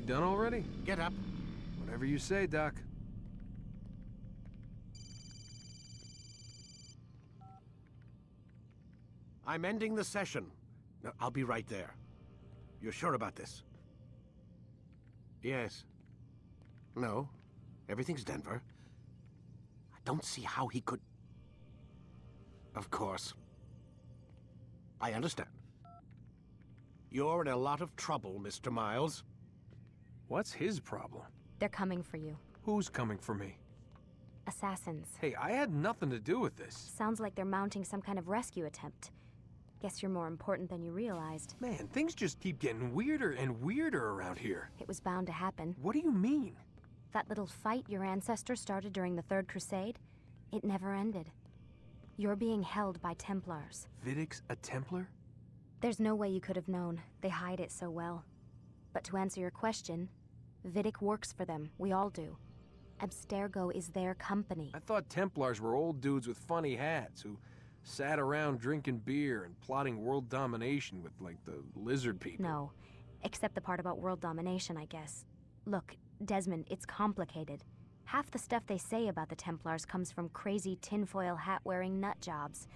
done already? Get up. Whatever you say, Doc. I'm ending the session. No, I'll be right there. You're sure about this? Yes. No. Everything's Denver. I don't see how he could... Of course. I understand. You're in a lot of trouble, Mr. Miles. What's his problem? They're coming for you. Who's coming for me? Assassins. Hey, I had nothing to do with this. Sounds like they're mounting some kind of rescue attempt. Guess you're more important than you realized. Man, things just keep getting weirder and weirder around here. It was bound to happen. What do you mean? That little fight your ancestors started during the Third Crusade, it never ended. You're being held by Templars. Vidic's a Templar? There's no way you could have known. They hide it so well. But to answer your question, Vidic works for them. We all do. Abstergo is their company. I thought Templars were old dudes with funny hats who sat around drinking beer and plotting world domination with, like, the lizard people. No, except the part about world domination, I guess. Look, Desmond, it's complicated. Half the stuff they say about the Templars comes from crazy tinfoil hat-wearing nut jobs.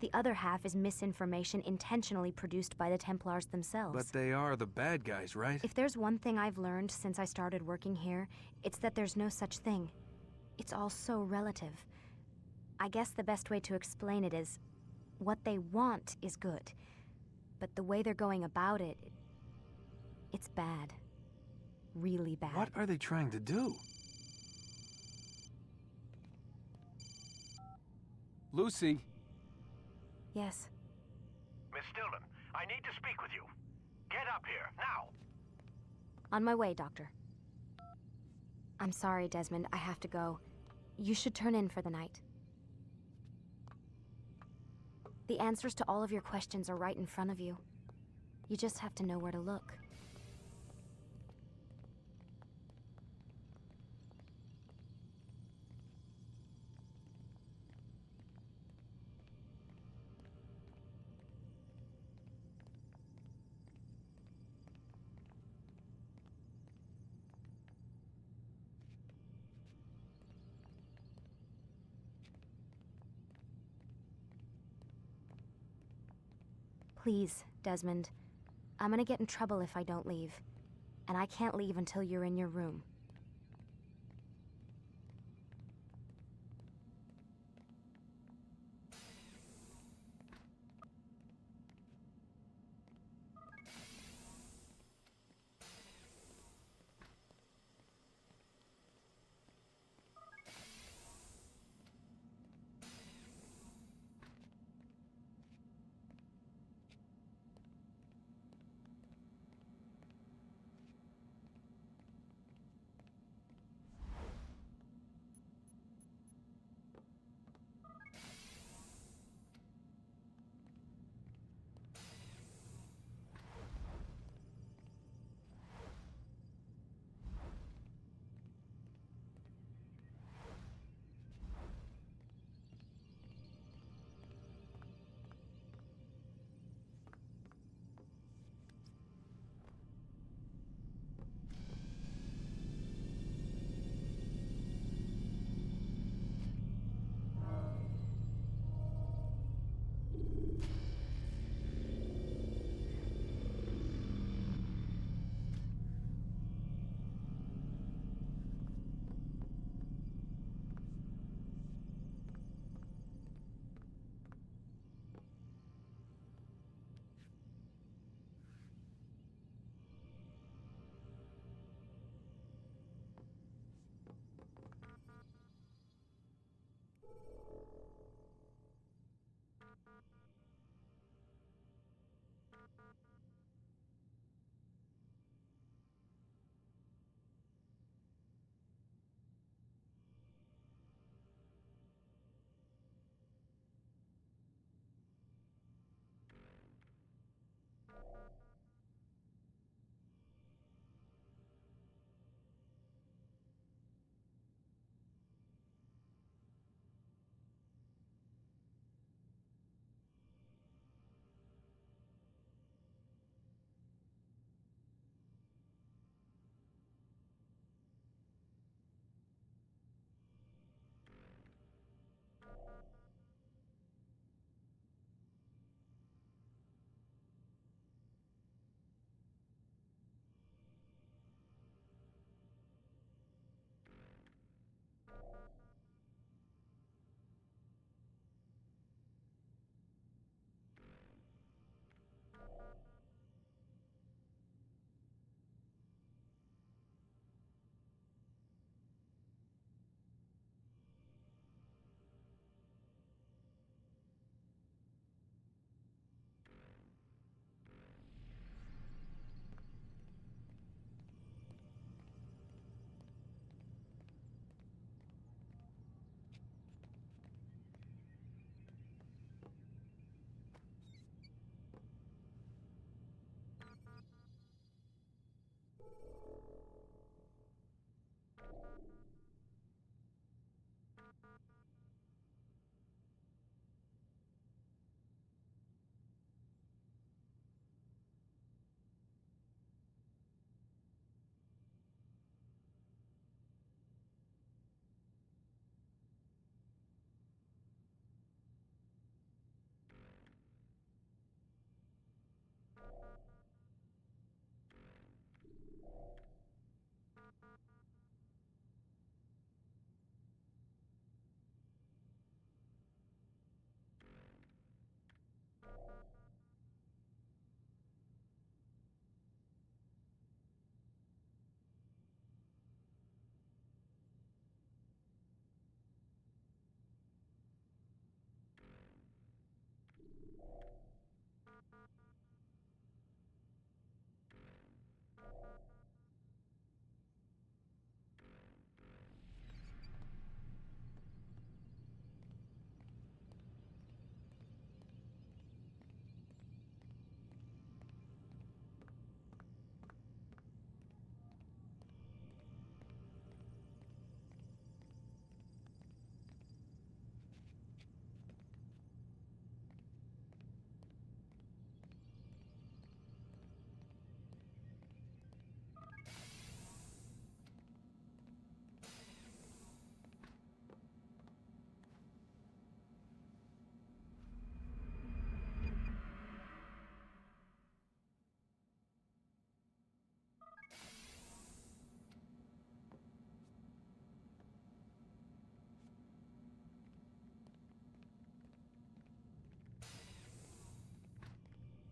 The other half is misinformation intentionally produced by the Templars themselves. But they are the bad guys, right? If there's one thing I've learned since I started working here, it's that there's no such thing. It's all so relative. I guess the best way to explain it is, what they want is good. But the way they're going about it, it's bad. Really bad. What are they trying to do? Lucy. Yes. Miss Stillman, I need to speak with you. Get up here, now! On my way, Doctor. I'm sorry, Desmond. I have to go. You should turn in for the night. The answers to all of your questions are right in front of you. You just have to know where to look. Please, Desmond. I'm gonna get in trouble if I don't leave. And I can't leave until you're in your room.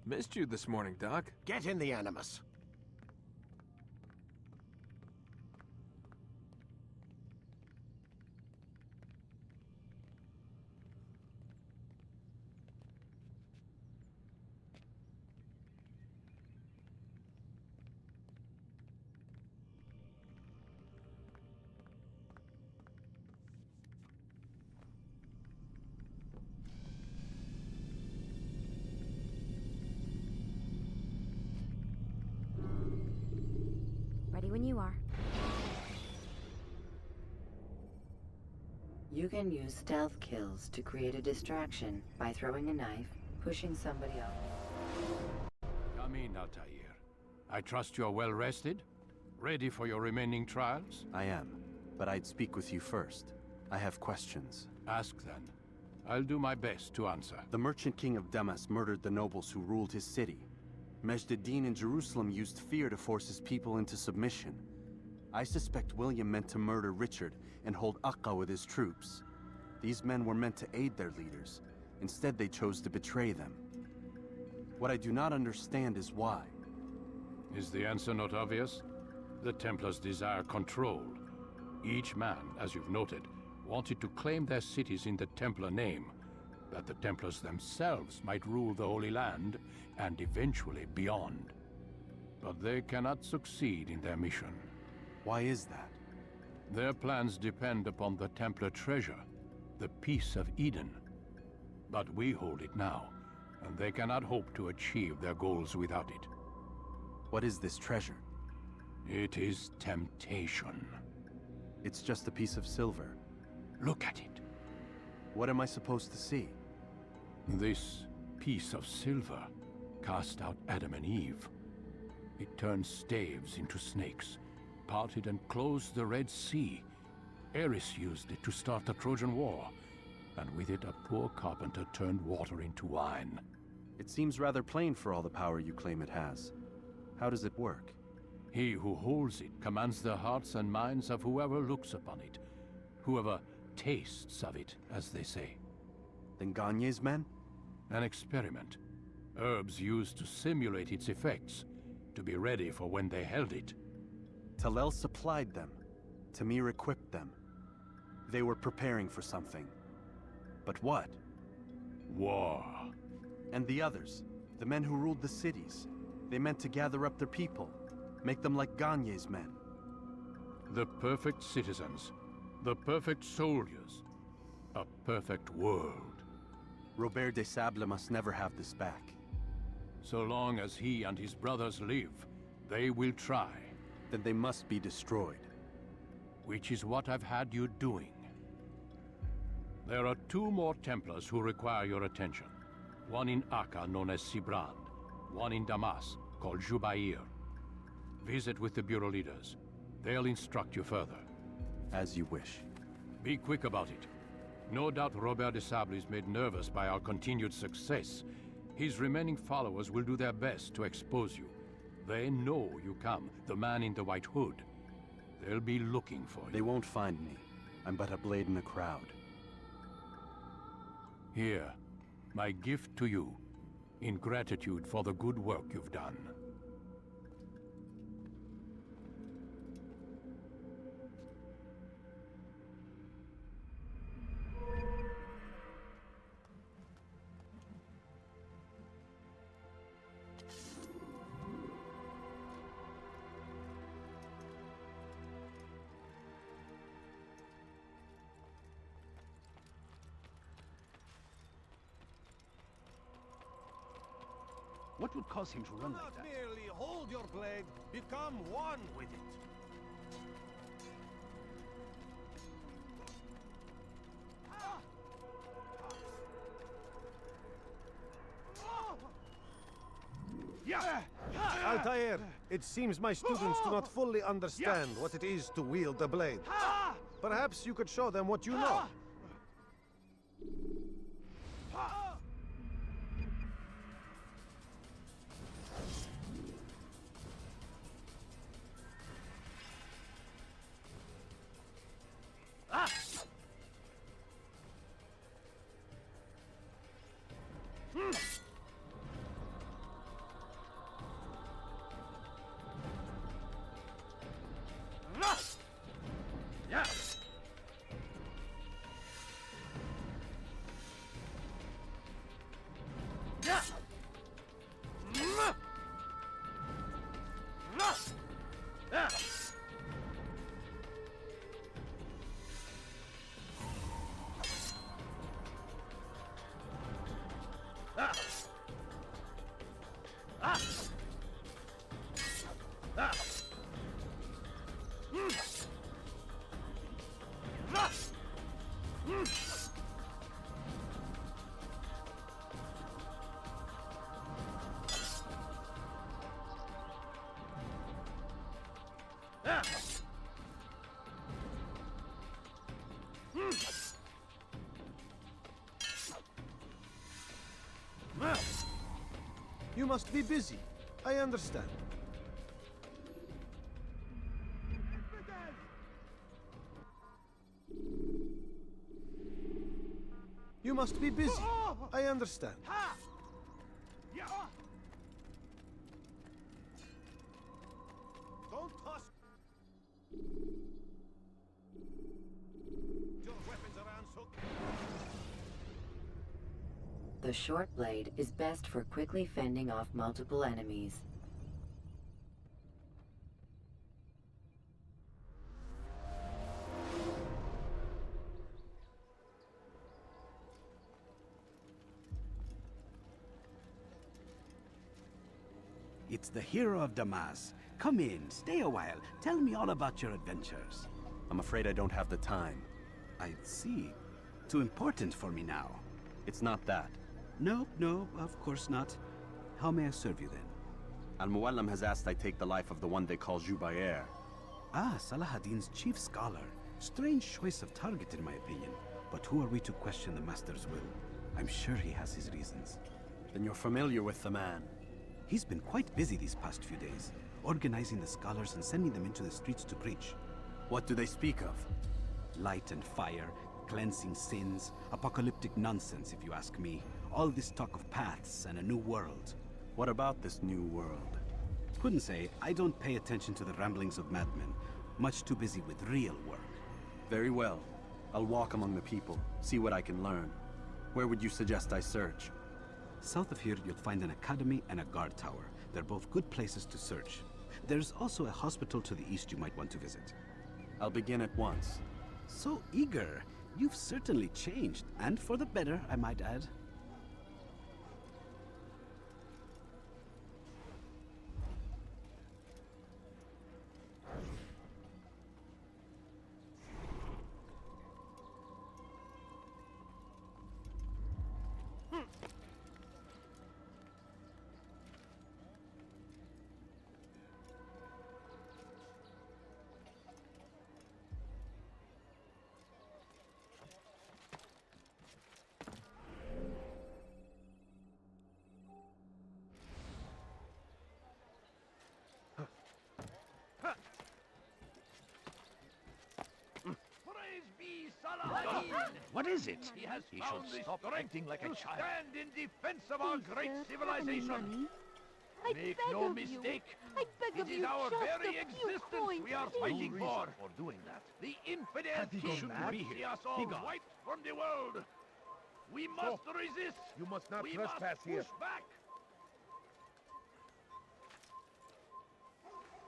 Missed you this morning, Doc. Get in the Animus. Ready when you are. You can use stealth kills to create a distraction by throwing a knife, pushing somebody off. Come in, Altair. I trust you're well rested? Ready for your remaining trials? I am, but I'd speak with you first. I have questions. Ask then. I'll do my best to answer. The Merchant King of Damas murdered the nobles who ruled his city. Majd-ad-Din in Jerusalem used fear to force his people into submission. I suspect William meant to murder Richard and hold Akka with his troops. These men were meant to aid their leaders. Instead, they chose to betray them. What I do not understand is why. Is the answer not obvious? The Templars desire control. Each man, as you've noted, wanted to claim their cities in the Templar name, that the Templars themselves might rule the Holy Land and eventually beyond. But they cannot succeed in their mission. Why is that? Their plans depend upon the Templar treasure, the Peace of Eden. But we hold it now, and they cannot hope to achieve their goals without it. What is this treasure? It is temptation. It's just a piece of silver. Look at it. What am I supposed to see? This piece of silver cast out Adam and Eve. It turned staves into snakes, parted and closed the Red Sea. Ares used it to start the Trojan War, and with it a poor carpenter turned water into wine. It seems rather plain for all the power you claim it has. How does it work? He who holds it commands the hearts and minds of whoever looks upon it, whoever tastes of it, as they say. Then Gagne's men? An experiment. Herbs used to simulate its effects, to be ready for when they held it. Talel supplied them. Tamir equipped them. They were preparing for something. But what? War. And the others, the men who ruled the cities, they meant to gather up their people, make them like Gagne's men. The perfect citizens, the perfect soldiers, a perfect world. Robert de Sable must never have this back. So long as he and his brothers live, they will try. Then they must be destroyed. Which is what I've had you doing. There are two more Templars who require your attention. One in Akka, known as Sibrand. One in Damas, called Jubair. Visit with the Bureau leaders. They'll instruct you further. As you wish. Be quick about it. No doubt Robert de Sable is made nervous by our continued success. His remaining followers will do their best to expose you. They know you come, the man in the white hood. They'll be looking for you. They won't find me. I'm but a blade in a crowd. Here, my gift to you, in gratitude for the good work you've done. What would cause him to run like Not that? merely hold your blade, become one with it. Yeah! Altair, it seems my students do not fully understand what it is to wield a blade. Perhaps you could show them what you know. You must be busy. I understand. You must be busy. I understand. Don't toss your weapons around so. The short blade is best for quickly fending off multiple enemies. It's the hero of Damas. Come in, stay a while. Tell me all about your adventures. I'm afraid I don't have the time. I see. Too important for me now. It's not that. No, of course not. How may I serve you then? Al-Muallim has asked I take the life of the one they call Jubair. Ah, Salahadin's chief scholar. Strange choice of target in my opinion. But who are we to question the Master's will? I'm sure he has his reasons. Then you're familiar with the man. He's been quite busy these past few days, organizing the scholars and sending them into the streets to preach. What do they speak of? Light and fire, cleansing sins, apocalyptic nonsense if you ask me. All this talk of paths and a new world. What about this new world? Couldn't say. I don't pay attention to the ramblings of madmen. Much too busy with real work. Very well. I'll walk among the people, see what I can learn. Where would you suggest I search? South of here, you'll find an academy and a guard tower. They're both good places to search. There's also a hospital to the east you might want to visit. I'll begin at once. So eager. You've certainly changed, and for the better, I might add. What is it? He should stop acting like a child. Stand in defense of our great civilization. Make no mistake. It is our very existence we are fighting for. Doing that. The infidel king should see us all wiped from the world. We must resist. You must not we trespass must here. push back.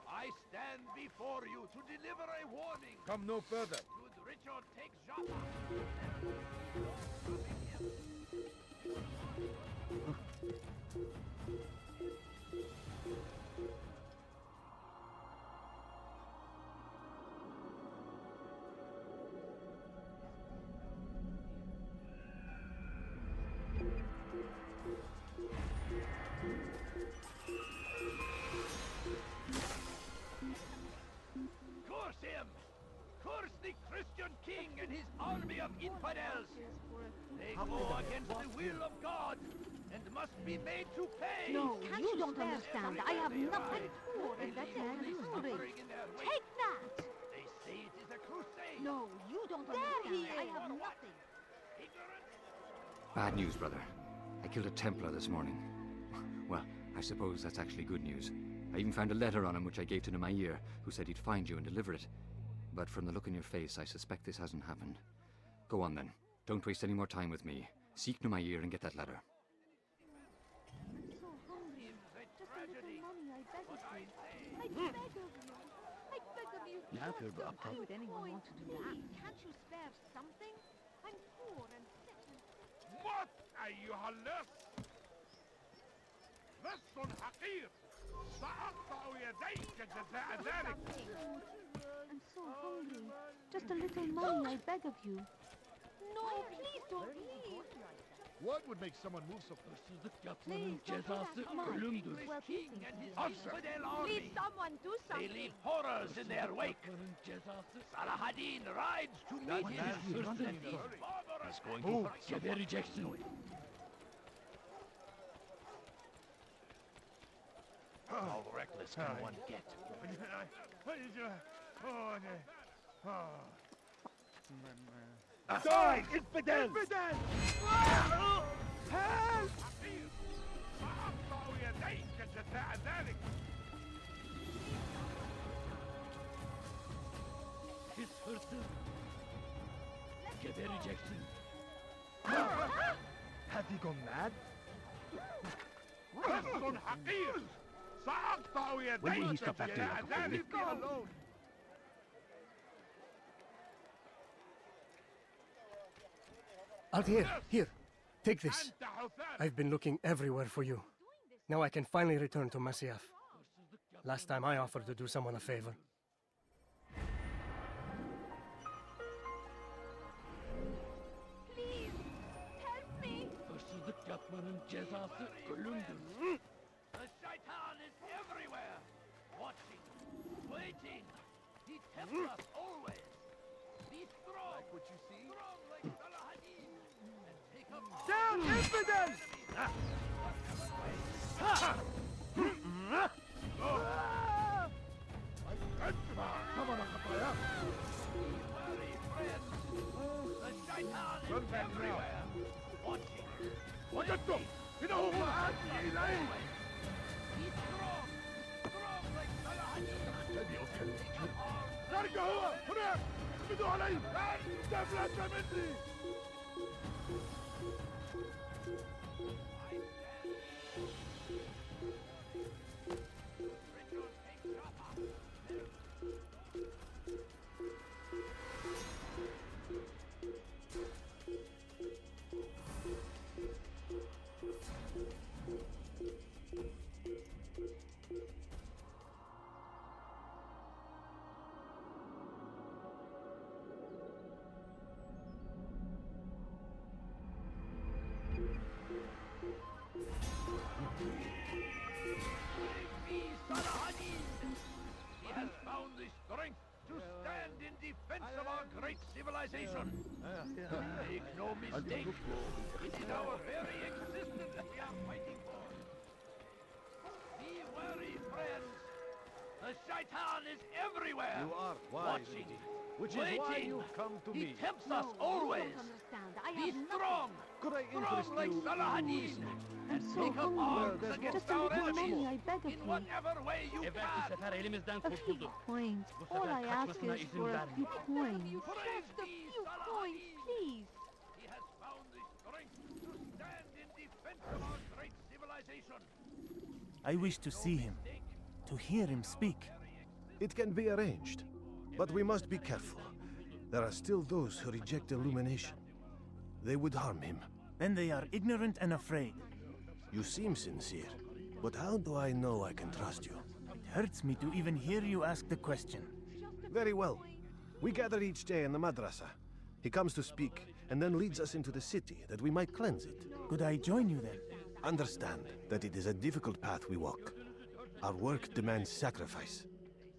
I stand before you to deliver a warning. Come no further. Should Richard take Jaffa? Curse him! Curse the Christian king and his army of infidels! They go against the will of God and must be made to pay! No, you don't understand. I have nothing more than that illusory. Take that! They say it is a crusade! No, you don't understand. I have nothing. Bad news, brother. I killed a Templar this morning. Well, I suppose that's actually good news. I even found a letter on him which I gave to Nemair, who said he'd find you and deliver it. But from the look in your face, I suspect this hasn't happened. Go on then. Don't waste any more time with me. Seek Nemair and get that letter. I beg of you. I beg of you. Why would anyone want to do that? Can't you spare something? I'm poor and sick and... موت أيها اللص! لص حقير! سأقطع يديك جزاء ذلك! I'm so hungry. Just a little money, I beg of you. No, please don't leave. What would make someone move so close to the Please don't do that. Come on. Well, king and his infidel Please, army? someone do They something. leave horrors in their wake. Salah-ad-Din rides to meet his barbarous Going to severe rejection. How reckless can one get? Die, infidels! Infidels! Help! سأقطع يديك جزاء ذلك! His person. Severe rejection. Has he gone mad? لص حقير! سأقطع يديك جزاء ذلك! Leave me alone! Altair, here. Take this. I've been looking everywhere for you. Now I can finally return to Masyaf. Last time I offered to do someone a favor. Please, help me. Hırsızlık yapmanın cezası ölümdür. The Shaitan is everywhere! Watching, waiting! He tempts us always! Be strong! Like what you see? Strong like Salah-ad-Din! And take up down, infidels! The Shaitan is everywhere! Watching, waiting! إنه معادي إليه! Be strong! Strong like Salah-ad-Din! خارجه هو! هناك! اقبضوا عليه! دفلت مني! He has found the strength to stand in defense of our great civilization. Make no mistake, it is our very existence we are fighting for. Be wary, friends. The Shaitan is everywhere. You are wise, watching, which waiting. is why you come to he me. tempts No, us you always. don't understand. I Be have nothing. strong. Could I Strong interest like you Salah-ad-Din. And so take up hungry. arms Well, against Just a our little money, enemies I beg of in you. whatever way you Evvelki can. sefer elimizden A few kurtuldu. coins. Bu All sefer I ask kaçmasına is izin for a vermeyin. few coins. Praise Just a thee, few coins, Salah-ad-Din. please. He has found the strength to stand in defense of our great civilization. I wish to see him, to hear him speak. It can be arranged, but we must be careful. There are still those who reject illumination. They would harm him. Then they are ignorant and afraid. You seem sincere, but how do I know I can trust you? It hurts me to even hear you ask the question. Very well. We gather each day in the madrasa. He comes to speak, and then leads us into the city, that we might cleanse it. Could I join you then? Understand that it is a difficult path we walk. Our work demands sacrifice.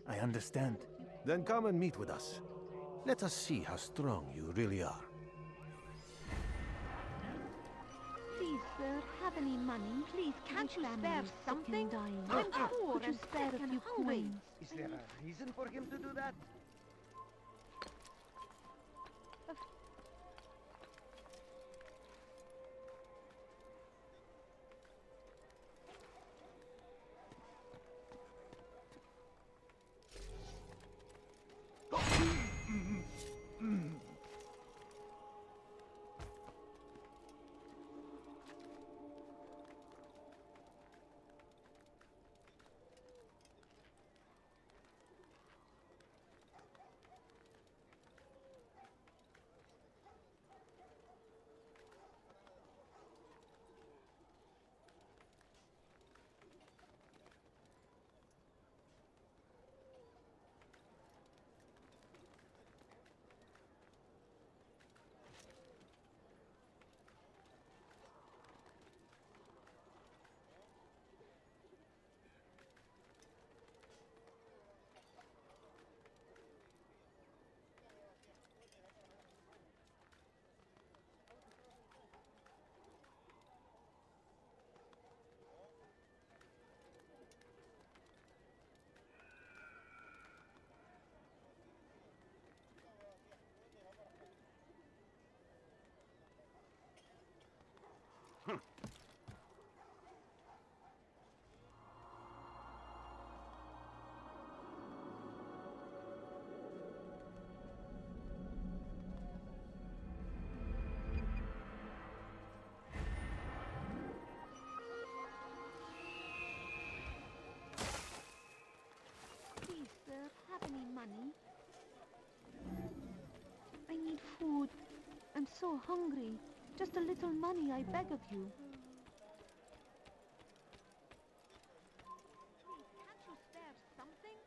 I understand. Then come and meet with us. Let us see how strong you really are. Please, sir, have any money? Please, can't you spare something? I'm poor and spare a few coins. Is there a reason for him to do that? Please, sir, have any money? I need food. I'm so hungry. Just a little money, I beg of you. Can't you spare something?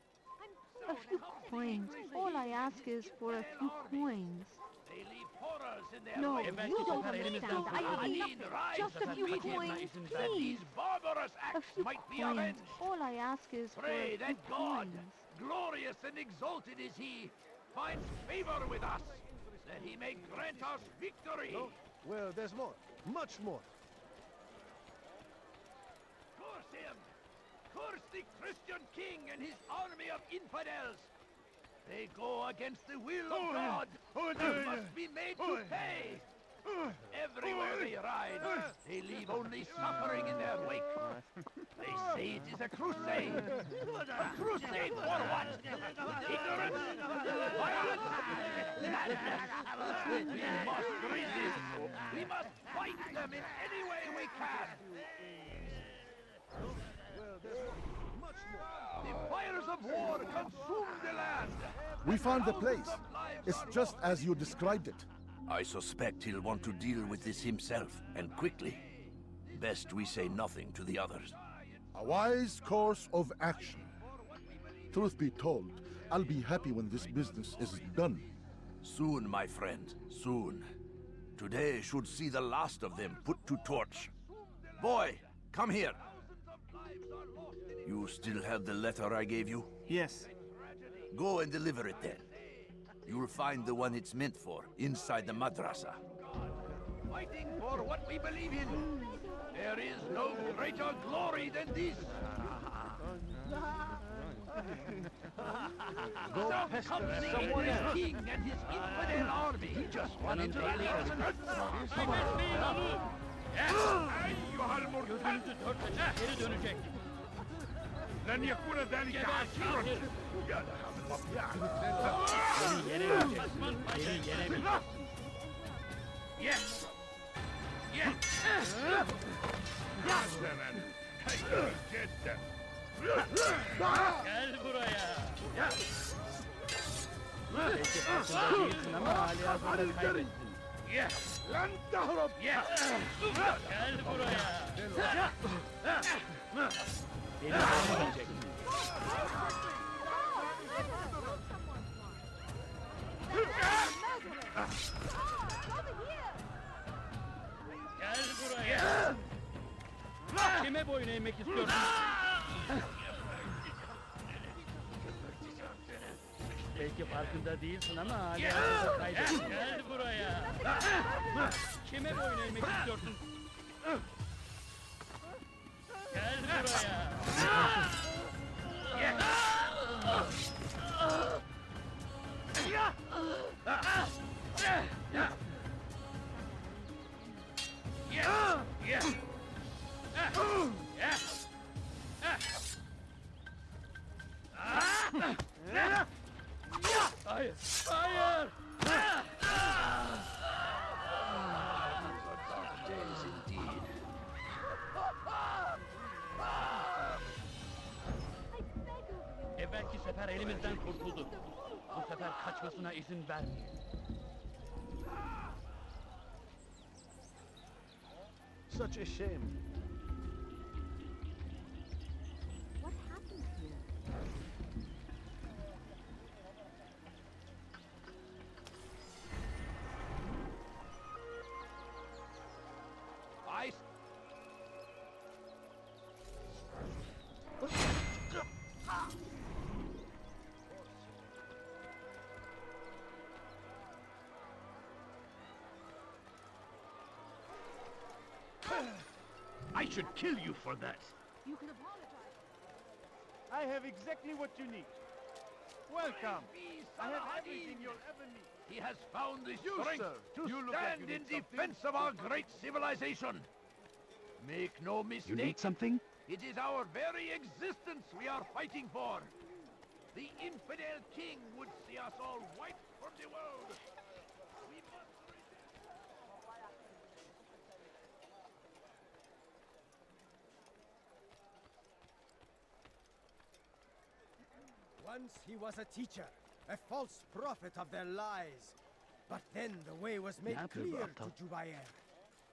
A few coins. All I ask is for a few coins. They leave horrors in their No, way. you don't understand. I need nothing. Just a few coins, That please. these barbarous A acts few might be coins. avenged. All I ask is for Pray a few that God, coins. glorious and exalted is He, finds favor with us, that He may grant us victory. No? Well, there's more. Much more. Curse him! Curse the Christian king and his army of infidels! They go against the will of God and must be made to pay! Everywhere they ride, they leave only suffering in their wake. They say it is a crusade. A crusade for what? Ignorance? Violence? Madness? We must resist. We must fight them in any way we can. Well, there's much more. The fires of war consume the land. We found the place. It's just as you described it. I suspect he'll want to deal with this himself, and quickly. Best we say nothing to the others. A wise course of action. Truth be told, I'll be happy when this business is done. Soon, my friend, soon. Today should see the last of them put to torch. Boy, come here. You still have the letter I gave you? Yes. Go and deliver it then. You'll find the one it's meant for inside the madrasa. Fighting for what we believe in. There is no greater glory than this. Some company with his king and his infidel army just wanted to leave. أيها المرتد لن يكون ذلك عسيرا يا لها من مطيعة Yes! Yes! حسنا هيا جدا Gel buraya. Peki farkında değilsin ama Aliyazı'nı kaybettin. Yes! لن تهرب Yes! Gel buraya. Beni öldürecek. Gel buraya. Kime boyun eğmek istiyorsun? Belki farkında değilsin ama Aliyazı'nı kaybettin. Gel buraya. Kime boyun eğmek istiyorsun? Gel buraya. Hayır! Hayır! Evvelki sefer elimizden kurtuldu. Bu sefer kaçmasına izin vermeyin. Such a shame. What happened here? I should kill you for that. You can apologize. I have exactly what you need. Welcome. I have everything you'll ever need. He has found the You, strength sir. to You look like stand you in need something. defense of our great civilization. Make no mistake. You need something? It is our very existence we are fighting for. The infidel king would see us all wiped from the world. We must Once he was a teacher, a false prophet of their lies. But then the way was made clear to Jubair.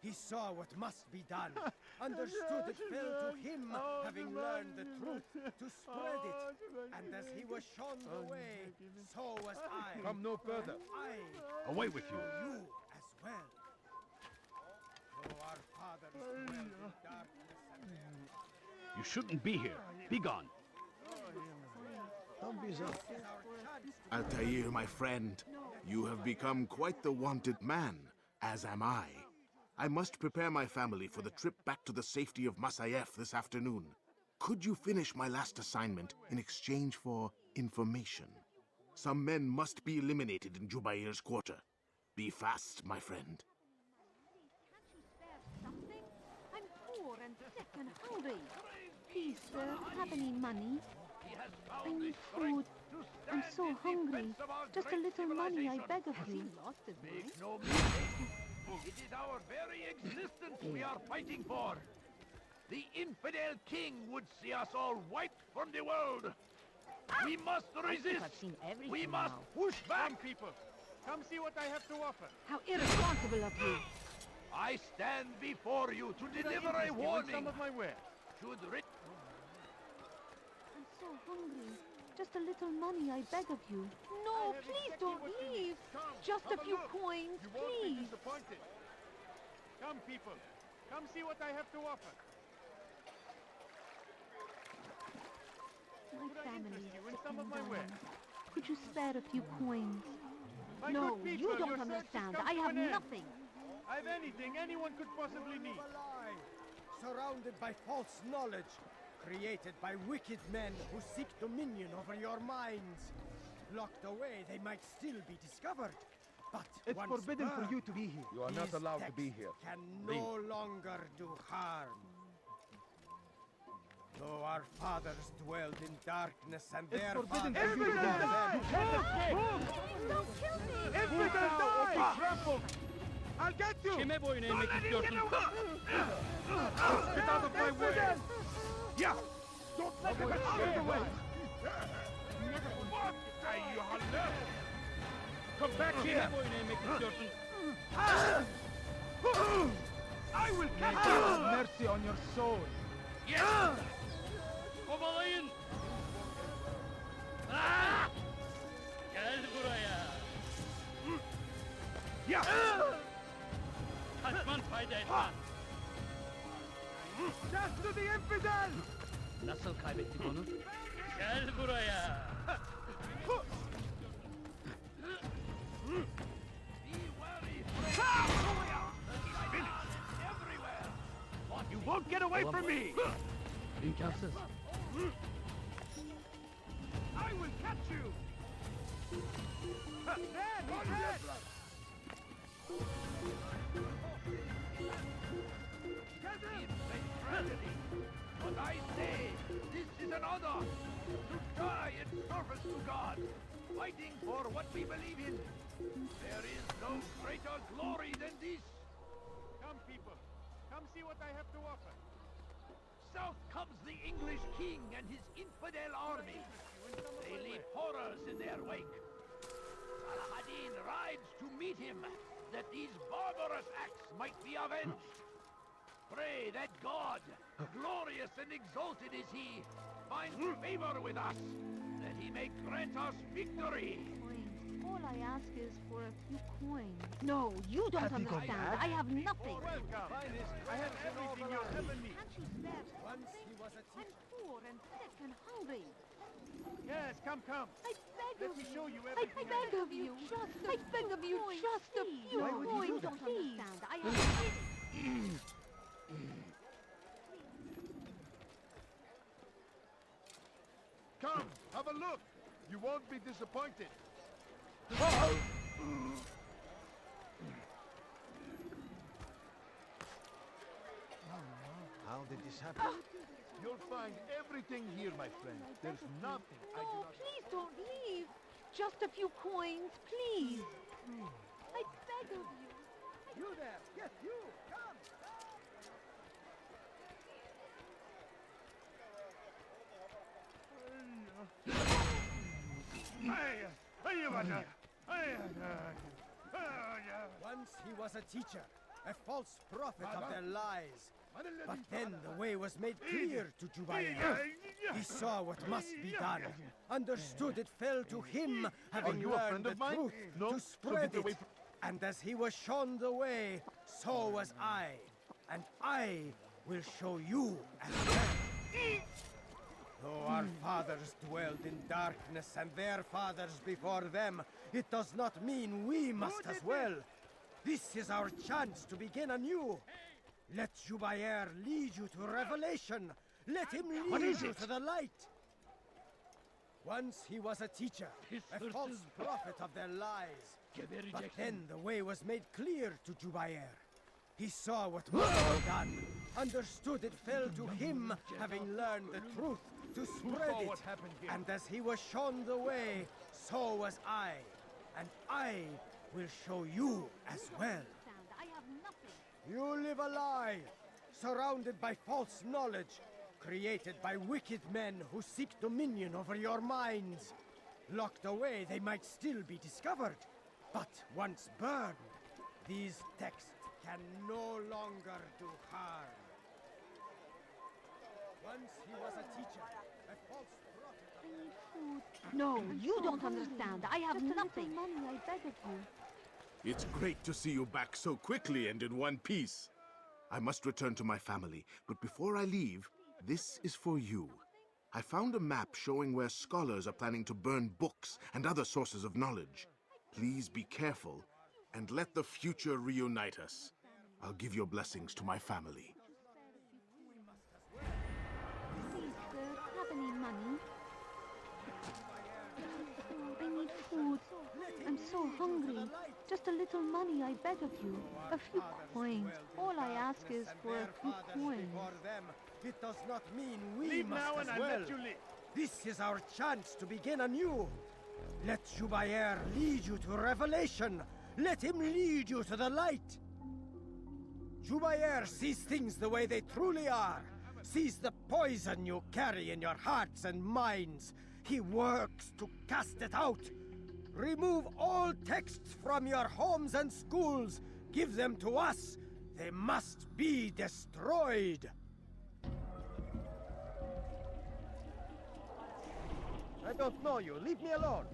He saw what must be done, understood it fell to him, having learned the truth, to spread it. And as he was shown the way, so was I. Come no further. I. Away with you. You as well. Though our fathers dwelled in darkness and You shouldn't be here. Be gone. Altair, my friend, you have become quite the wanted man, as am I. I must prepare my family for the trip back to the safety of Masayef this afternoon. Could you finish my last assignment in exchange for information? Some men must be eliminated in Jubair's quarter. Be fast, my friend. Can't you spare something? I'm poor and sick and hungry. Please, sir, have any money? I need food. I'm so hungry. Just a little money, I beg of you. Make no mistake. It is our very existence we are fighting for. The infidel king would see us all wiped from the world. We must resist. We must push back. Come, people. Come see what I have to offer. How irresponsible of you. I stand before you to deliver a warning. Some of my wares. Should I'm so hungry. Just a little money, I beg of you. No, please don't leave. Just a few coins, You won't be please. disappointed. Come, people. Come see what I have to offer. My family is you in sick some of and my dying. wares? Could you spare a few coins? My No, good people, you don't your search has understand. come I to have an end. nothing. I've anything anyone could possibly need. surrounded by false knowledge, created by wicked men who seek dominion over your minds. Locked away, they might still be discovered. But It's once forbidden for burned, you to be here. You are not these allowed to be texts here. Can Leave. no longer do harm. Though our fathers dwelled in darkness and It's their forbidden fathers for you to dwelled be here. in You can't escape. Don't kill me! Infidel, die! Trample! I'll get you! Kime boyun eğmek istiyorsun? Get out of my way! Yeah! Don't let him out of the way! What? You have Come back here! Kime boyun eğmek istiyorsun? I will catch you! Have mercy on your soul! Yes! Kovalayın! Ah! Gel buraya! Yeah! Kaçman fayda etmez. Death to the infidel! Nasıl kaybettik onu? Gel buraya! You won't get away from me! İmkansız. I will catch you! There, he's dead! But I say, this is an honor to die in service to God, fighting for what we believe in. There is no greater glory than this. Come, people. Come see what I have to offer. South comes the English king and his infidel army. They leave horrors in their wake. Saladin rides to meet him, that these barbarous acts might be avenged. Pray that God, glorious and exalted is he, finds favor with us, that he may grant us victory. Coins. All I ask is for a few coins. No, you don't Have you gone understand. mad? I have nothing. Welcome. I have everything you'll ever need. Can't you spare Once something? he was a I'm poor and sick and hungry. Yes, come. I beg Let of me you. show you I everything I beg of you. I beg of you. Just a few Why would you coins. do You that? don't understand. I have. Come, have a look. You won't be disappointed. How did this happen? You'll find everything here, my friend. There's nothing I do No, not... please don't leave. Just a few coins, please. I beg of you. You there! Yes, you! Come! Once he was a teacher, a false prophet of their lies. But then the way was made clear to Jubair. He saw what must be done, understood it fell to him, having you a learned friend the of mine? truth, No? to So spread get away it. And as he was shown the way, so was I. And I will show you as well. Though our fathers dwelled in darkness and their fathers before them, it does not mean we must as well. This is our chance to begin anew. Let Jubair lead you to revelation. Let him lead you to the light. Once he was a teacher, a false prophet of their lies. But then the way was made clear to Jubair. He saw what must be done, understood it fell to him, having learned the truth, to spread it. And as he was shown the way, so was I. And I will show you as well. I have nothing. You live a lie, surrounded by false knowledge, created by wicked men who seek dominion over your minds. Locked away, they might still be discovered. But once burned, these texts can no longer do harm. Once he was a teacher, a false prophet. I need food. No, you don't understand. I have nothing. Money, I beg of you. It's great to see you back so quickly and in one piece. I must return to my family, but before I leave, this is for you. I found a map showing where scholars are planning to burn books and other sources of knowledge. Please be careful, and let the future reunite us. I'll give your blessings to my family. Please, sir, have any money? I need food. I'm so hungry. Just a little money, I beg of you. A few coins. All I ask is for a few coins. It does not mean we Leave must now as and I'll well. let you leave. This is our chance to begin anew. Let Jubair lead you to revelation. Let him lead you to the light. Jubair sees things the way they truly are. Sees the poison you carry in your hearts and minds. He works to cast it out. Remove all texts from your homes and schools. Give them to us. They must be destroyed. I don't know you. Leave me alone.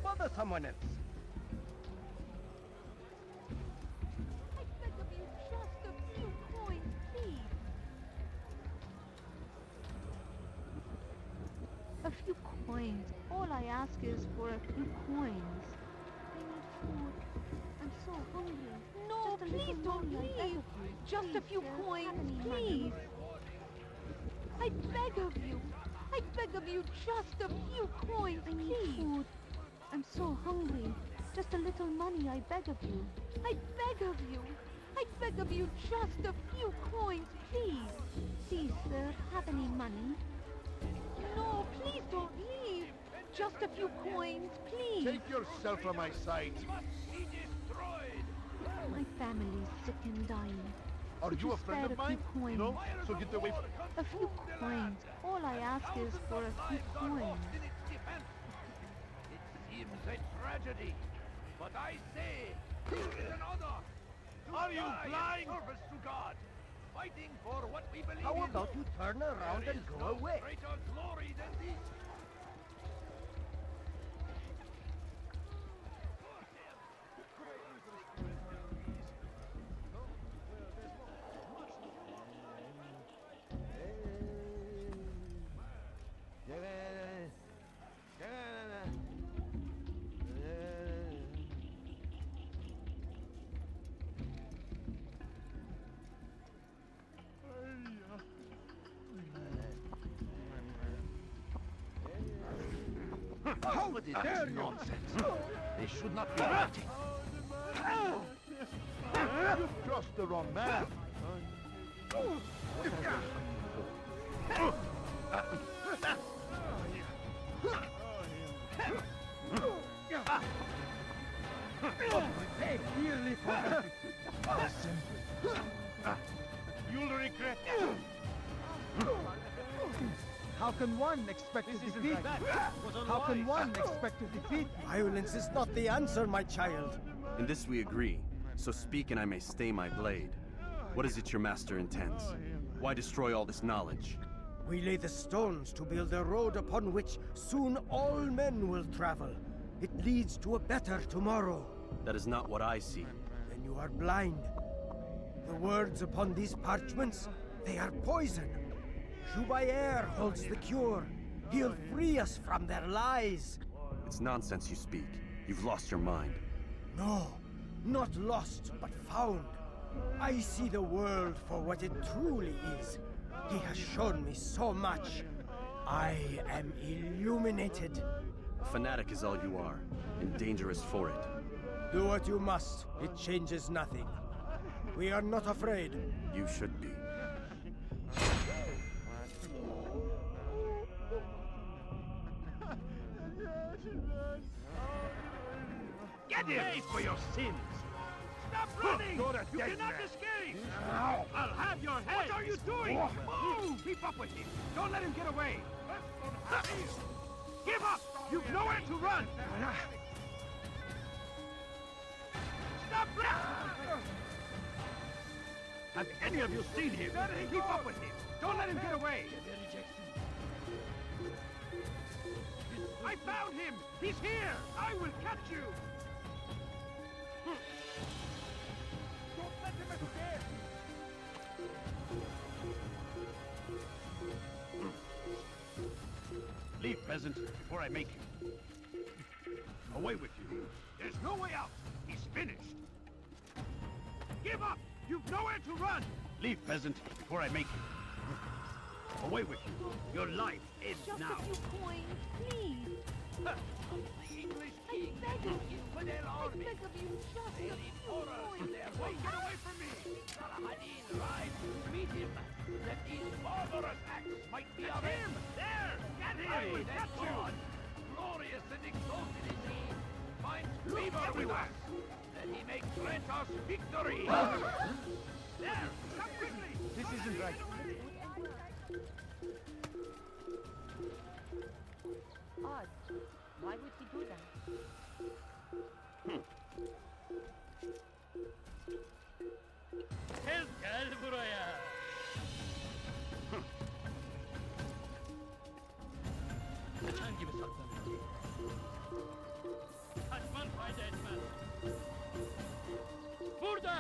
Bother someone else. I beg of you, just a few coins, please. A few coins. All I ask is for a few coins. I need food. I'm so hungry. No, just please don't leave. Just a few coins, please. I beg of you. I beg of you, just a few coins, please. I need food. I'm so hungry. Just a little money, I beg of you. I beg of you. I beg of you, just a few coins, please. Please, sir, have any money? No, please don't leave. Just a few coins, please. Take yourself from my sight. My family's sick and dying. Are you a friend of mine? Coins. No? So get away from... A few coins. All I ask is for a few coins. Seems a tragedy, but I say, here is another. Are you blind? Service to God, fighting for what we believe How in. about you turn around There and is go no away? greater glory than this. How did this nonsense? They should not be fighting. You've crossed the wrong man. Pay dearly for that. You'll regret it. How can one expect to defeat? How can one expect to defeat? Violence is not the answer, my child. In this we agree, so speak and I may stay my blade. What is it your master intends? Why destroy all this knowledge? We lay the stones to build a road upon which soon all men will travel. It leads to a better tomorrow. That is not what I see. Then you are blind. The words upon these parchments, they are poison. Jubayer holds the cure. He'll free us from their lies. It's nonsense you speak. You've lost your mind. No, not lost, but found. I see the world for what it truly is. He has shown me so much. I am illuminated. A fanatic is all you are, and dangerous for it. Do what you must. It changes nothing. We are not afraid. You should be. Get him! Pay for your sins! Stop running! You cannot escape! Now! I'll have your head! What are you doing? Move! Keep up with him! Don't let him get away! Give up! You've nowhere to run! Stop running! Have any of you seen him? Keep up with him! Don't let him get away! I found him! He's here! I will catch you! Don't let him escape! Leave, peasant, before I make you. Away with you. There's no way out. He's finished. Give up! You've nowhere to run! Leave, peasant, before I make you. Away with you. Your life ends Just now. a few coins, please. The English king beg of you. infidel army. I beg of you, just a few coins. Get away from me! Saladin rides to meet him, that these barbarous acts might be of him! There! Get him! I will catch you! Glorious and exalted is he! Finds favor with us! That he may grant us victory! There! Come quickly! This isn't right. Odd. Why would he do that? Gel buraya. Kaçan gibi saklanıyor. Kaçman fayda etmez. Burada.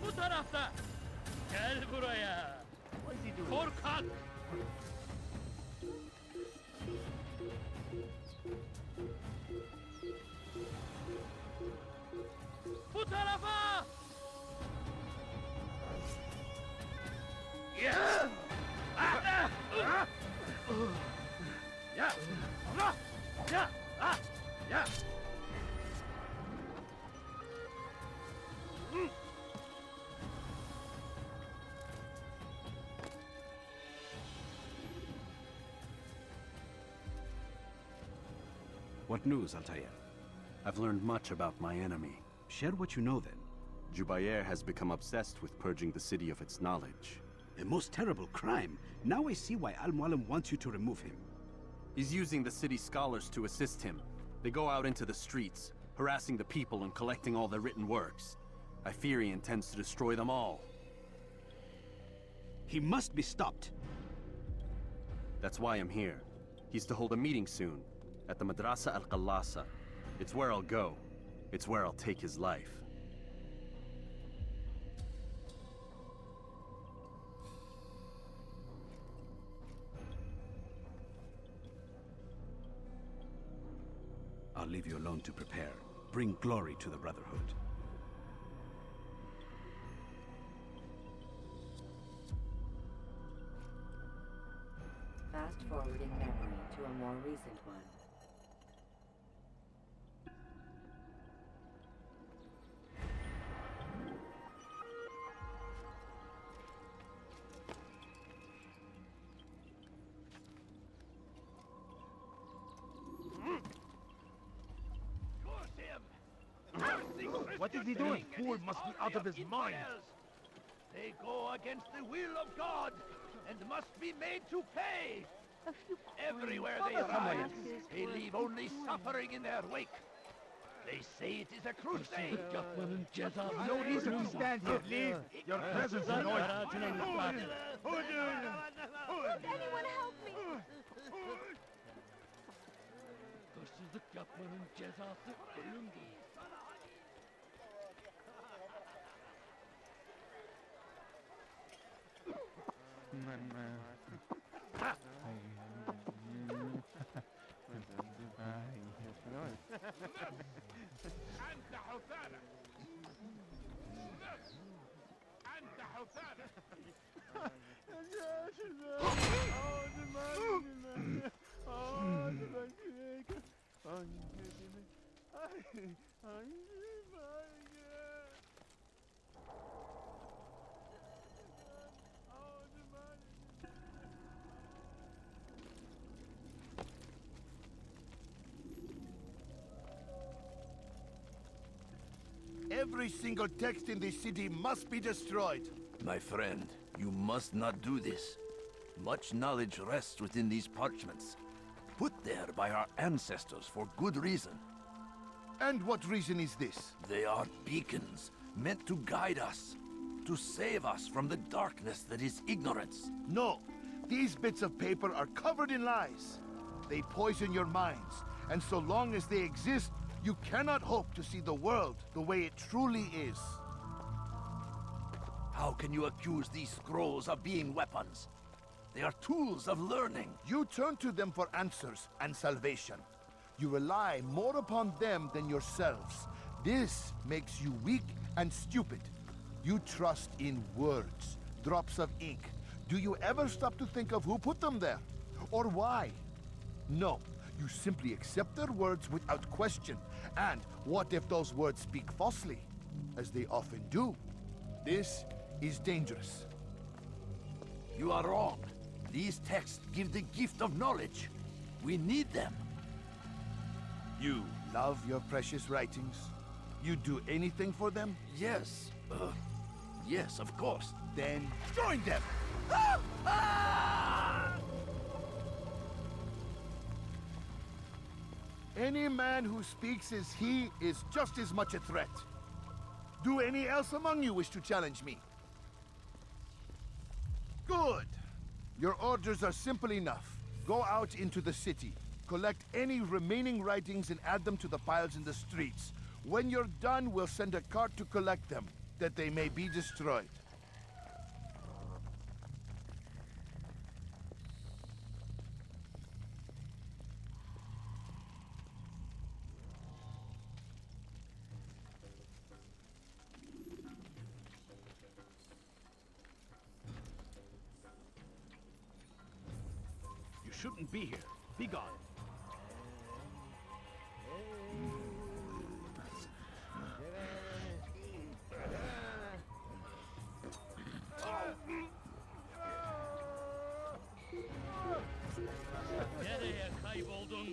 Bu tarafta. Gel buraya. Korkak. Bu tarafa. Yeah! What news, Altair? I've learned much about my enemy. Share what you know then. Jubayer has become obsessed with purging the city of its knowledge. A most terrible crime. Now I see why Al-Mualim wants you to remove him. He's using the city scholars to assist him. They go out into the streets, harassing the people and collecting all their written works. I fear he intends to destroy them all. He must be stopped. That's why I'm here. He's to hold a meeting soon, at the Madrasa Al-Qallasa. It's where I'll go. It's where I'll take his life. I'll leave you alone to prepare. Bring glory to the Brotherhood. Fast-forwarding memory to a more recent one. What is he doing? Fool must be out of his mind. They go against the will of God and must be made to pay. Everywhere they rise, they leave only suffering in their wake. They say it is a crusade. No reason to stand here. Leave. Your presence annoys me. Anyone help me? Hırsızlık yapmanın cezası ölümdür. أنت حثالة. أنت حثالة. Every single text in this city must be destroyed. My friend, you must not do this. Much knowledge rests within these parchments, put there by our ancestors for good reason. And what reason is this? They are beacons, meant to guide us, to save us from the darkness that is ignorance. No, these bits of paper are covered in lies. They poison your minds, and so long as they exist, you cannot hope to see the world the way it truly is. How can you accuse these scrolls of being weapons? They are tools of learning. You turn to them for answers and salvation. You rely more upon them than yourselves. This makes you weak and stupid. You trust in words, drops of ink. Do you ever stop to think of who put them there? Or why? No, you simply accept their words without question. And what if those words speak falsely? As they often do. This is dangerous. You are wrong. These texts give the gift of knowledge. We need them. You love your precious writings? You do anything for them? Yes. Yes, of course. Then join them! Any man who speaks as he is just as much a threat. Do any else among you wish to challenge me? Good. Your orders are simple enough. Go out into the city, collect any remaining writings and add them to the piles in the streets. When you're done, we'll send a cart to collect them, that they may be destroyed. You shouldn't be here. Be gone. Nereye kayboldun?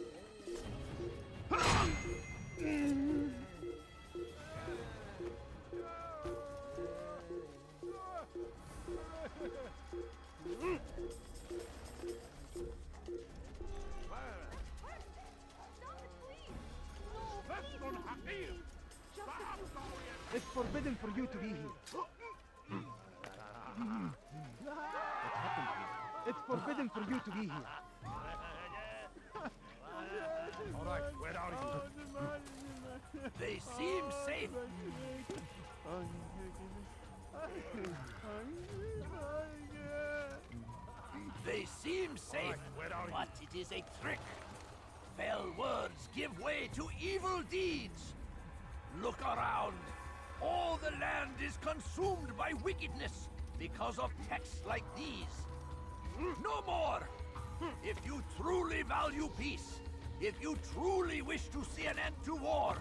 It's forbidden for you to be here. What happened here? It's forbidden for you to be here. All right, where are you? They seem safe. They seem safe, but it is a trick. Fell words give way to evil deeds. Look around. All the land is consumed by wickedness because of texts like these. No more! If you truly value peace, if you truly wish to see an end to war,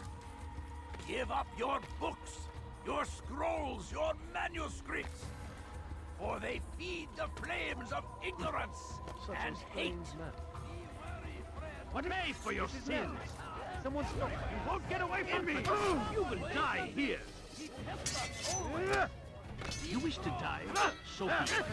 give up your books, your scrolls, your manuscripts, for they feed the flames of ignorance and hate. What pays for your sins? Someone stop! You won't get away from me! You will die here! You wish to die? So be it.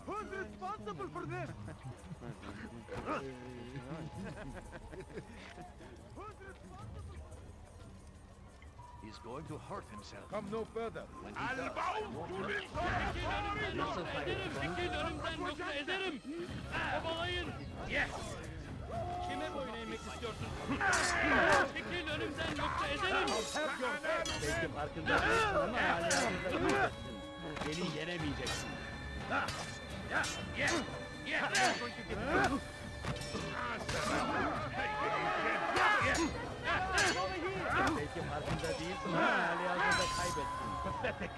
Who's responsible for this? He's going to hurt himself. Come no further. When he does, Yes! Kime boyun eğmek istiyorsun? Çekil önümden yoksa ederim! Belki farkında değilsin ama hala hazırda beni yenemeyeceksin. Belki farkında değilsin ama hala hazırda kaybettin. Pathetic!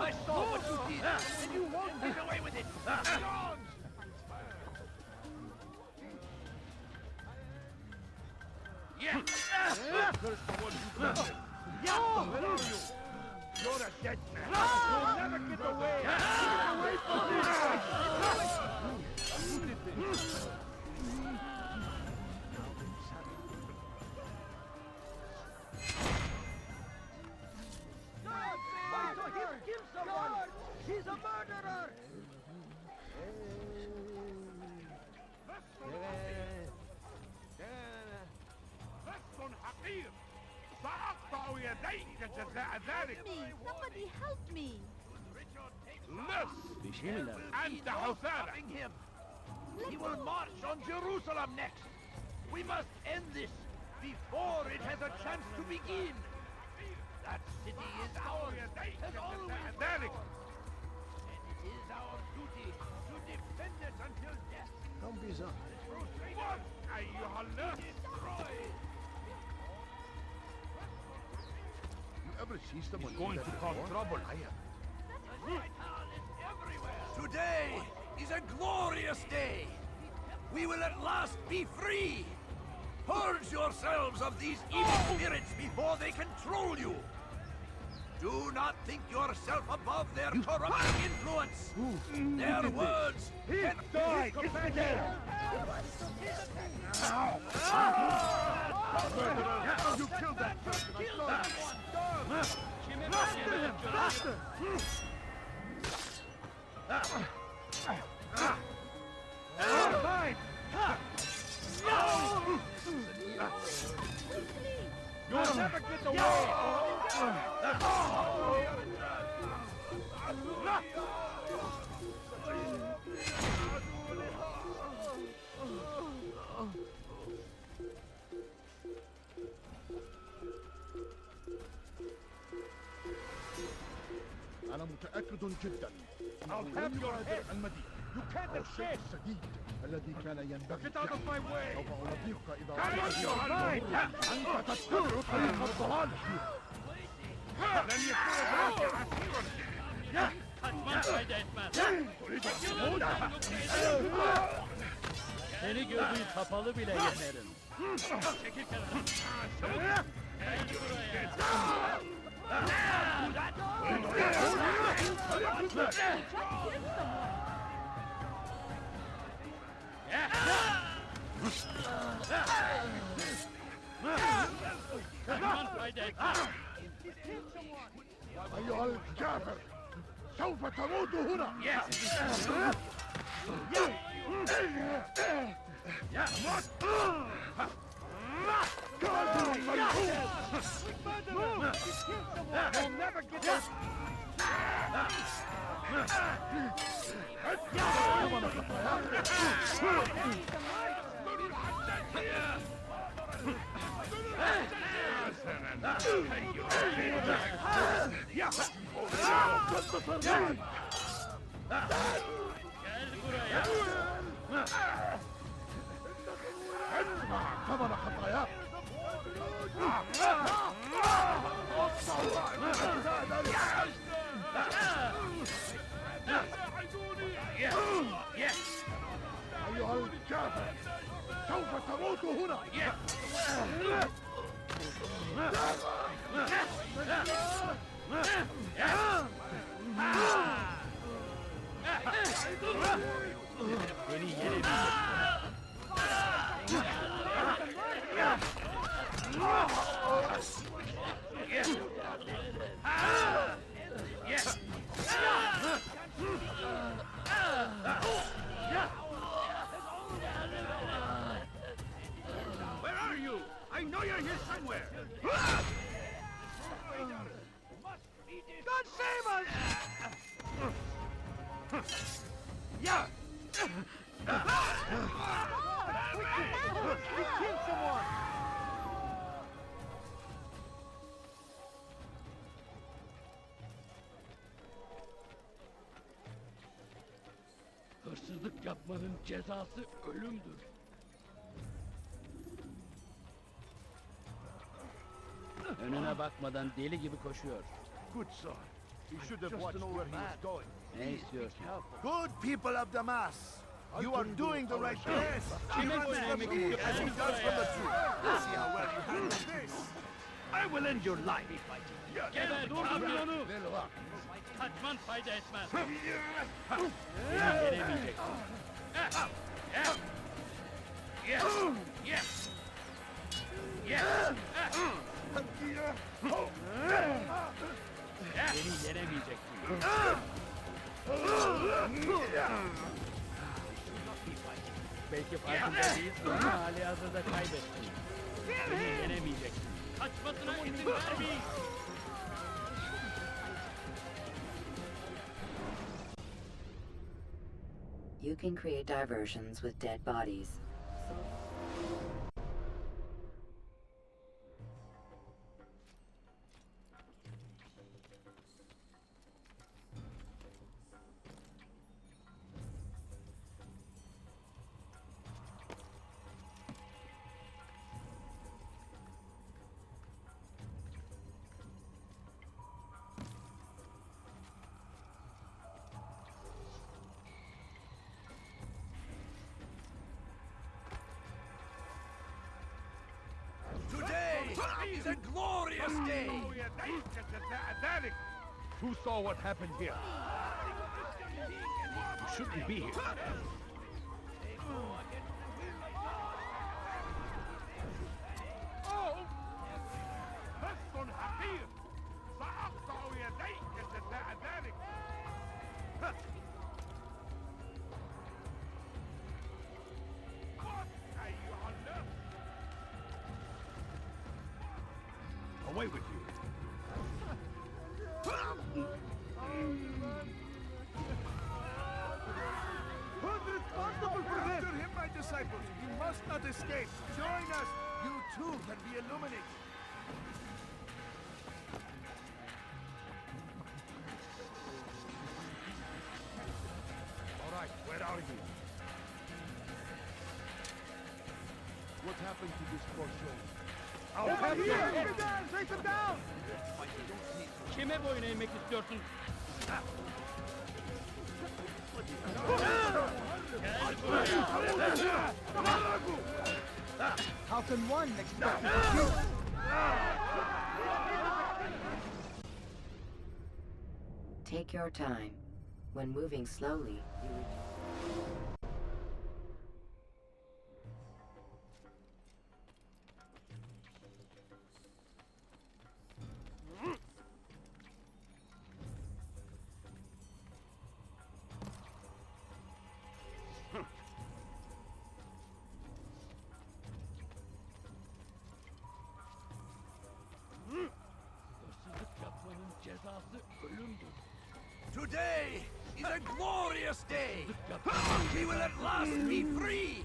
I saw what you did, and you won't get away with it! Curse the one who killed him. Where are you? You're a dead man. You'll never get away. Get away from me! Who did this? Kill someone! He's a murderer! لص حقير سأقطع يديك جزاء ذلك Somebody help me! لص أنت حثالة He will march on Jerusalem next. We must end this before it has a chance to begin. That city is ours, has always been ours. And it is our duty to defend it until death. Don't be so. What أيها اللص You ever see someone going to cause trouble? Today is a glorious day. We will at last be free. Purge yourselves of these evil spirits before they control you. Do not think yourself above their corrupting influence. Their words can died! You killed that person! Mine! You'll never get away! أنا متأكد جدا I'll have your head! المدينة You can't escape! الشديد الذي كان ينبغي Get out of my way! سوف أنبهك إذا Carry your mind! أنت تتبع طريق الضلال لن يكون ذلك عسيرا! Kaçman fayda etmez. Seni gözün kapalı bile yenerim. Çekil kenara. Çabuk. Gel buraya. Kaçman fayda etmez. أيها الكافر سوف تموت هنا You'll never get this. ثمن خطاياك أيها الكافر سوف تموت هنا Where are you? I know you're here somewhere. God save us! Yeah. We killed someone! Hırsızlık yapmanın cezası ölümdür. Önüne bakmadan deli gibi koşuyor. Good son. He should have watched where he was going. Ne istiyorsun? Good people of Damas, you are doing the right thing. He Kime runs from söylemek me as he istiyorsun? does from the truth. Let's see how well you handle this. I will end your life. Geber, durdur onu! Kaçman fayda etmez. Beni yenemeyeceksin. Beni yenemeyeceksin. Belki farkında değilsin ama hali hazırda kaybettin. Beni yenemeyeceksin. Kaçmasına izin vermeyin. You can create diversions with dead bodies. Today is a glorious day. Who saw what happened here? You shouldn't be here. Oh! بس حقير سأقطع يديك جزاء ذلك أيها الناس Away with you. Who's responsible for this? After him, my disciples. He must not escape. Join us. You too can be illuminated. All right, where are you? What happened to this poor soul? I'll have you! Take them down! Take them down! Kime boyun eğmek istiyorsun? How can one expect Take your time. When moving slowly, you glorious day! We will at last be free!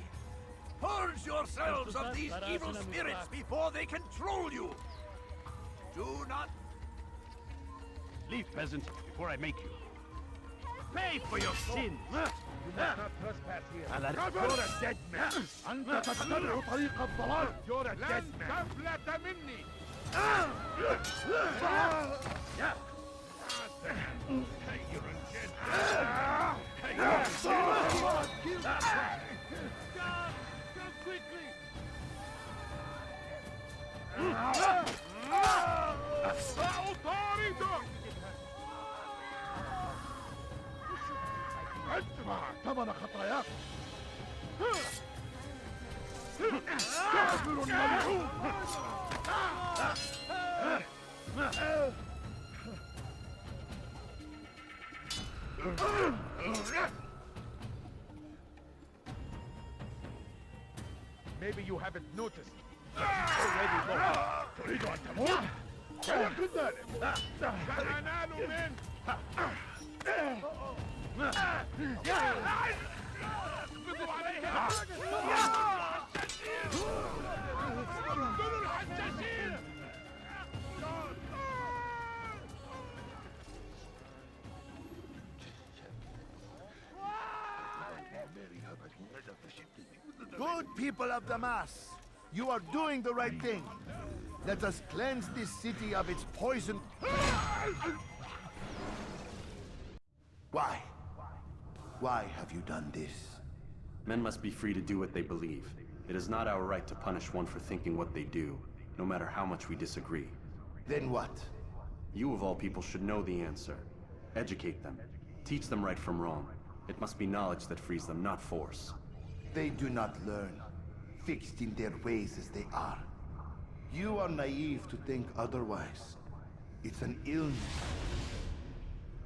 Purge yourselves of these evil spirits before they control you! Do not... Leave, peasant, before I make you. Pay for your sins! You must not trespass here. You're a dead man! أنت تتبع طريق الضلال! You're a dead man! لن تفلت مني! ادفع ثمن خطاياك كافر ملعون Maybe you haven't noticed. Already lost. تريد أن تموت؟ ولكن ذلك سأنال منك. اقبضوا عليها! اقتلوا الحشاشين! Good people of Damas, you are doing the right thing. Let us cleanse this city of its poison. Why? Why have you done this? Men must be free to do what they believe. It is not our right to punish one for thinking what they do, no matter how much we disagree. Then what? You of all people should know the answer. Educate them. Teach them right from wrong. It must be knowledge that frees them, not force. They do not learn, fixed in their ways as they are. You are naive to think otherwise. It's an illness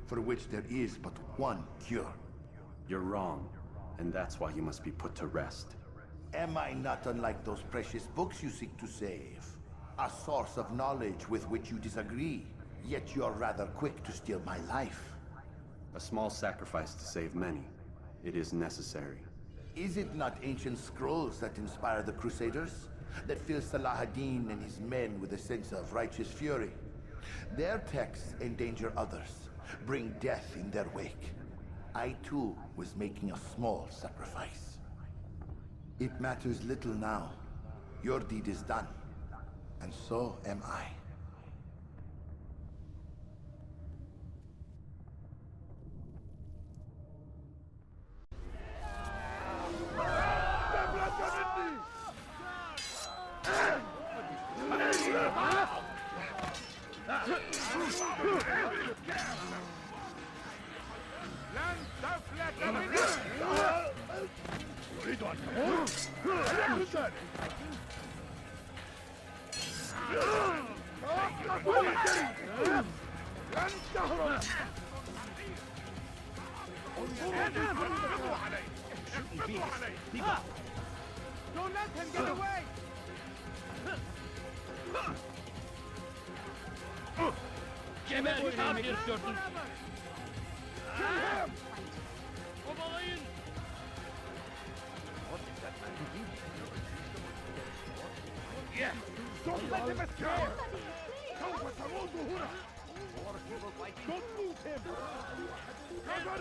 for which there is but one cure. You're wrong, and that's why you must be put to rest. Am I not unlike those precious books you seek to save? A source of knowledge with which you disagree, yet you're rather quick to steal my life. A small sacrifice to save many. It is necessary. Is it not ancient scrolls that inspire the Crusaders? That fill Salah ad-Din and his men with a sense of righteous fury? Their texts endanger others, bring death in their wake. I too was making a small sacrifice. It matters little now. Your deed is done, and so am I. لن تفلت مني تريد أن تموت؟ ولكن ذلك لن تهرب اقبضوا علي اقبضوا علي Don't let him get away! Kemer tamir istiyorsun. Kovalayın. Yeah, don't let him escape! سوف تموت هنا! Don't move him!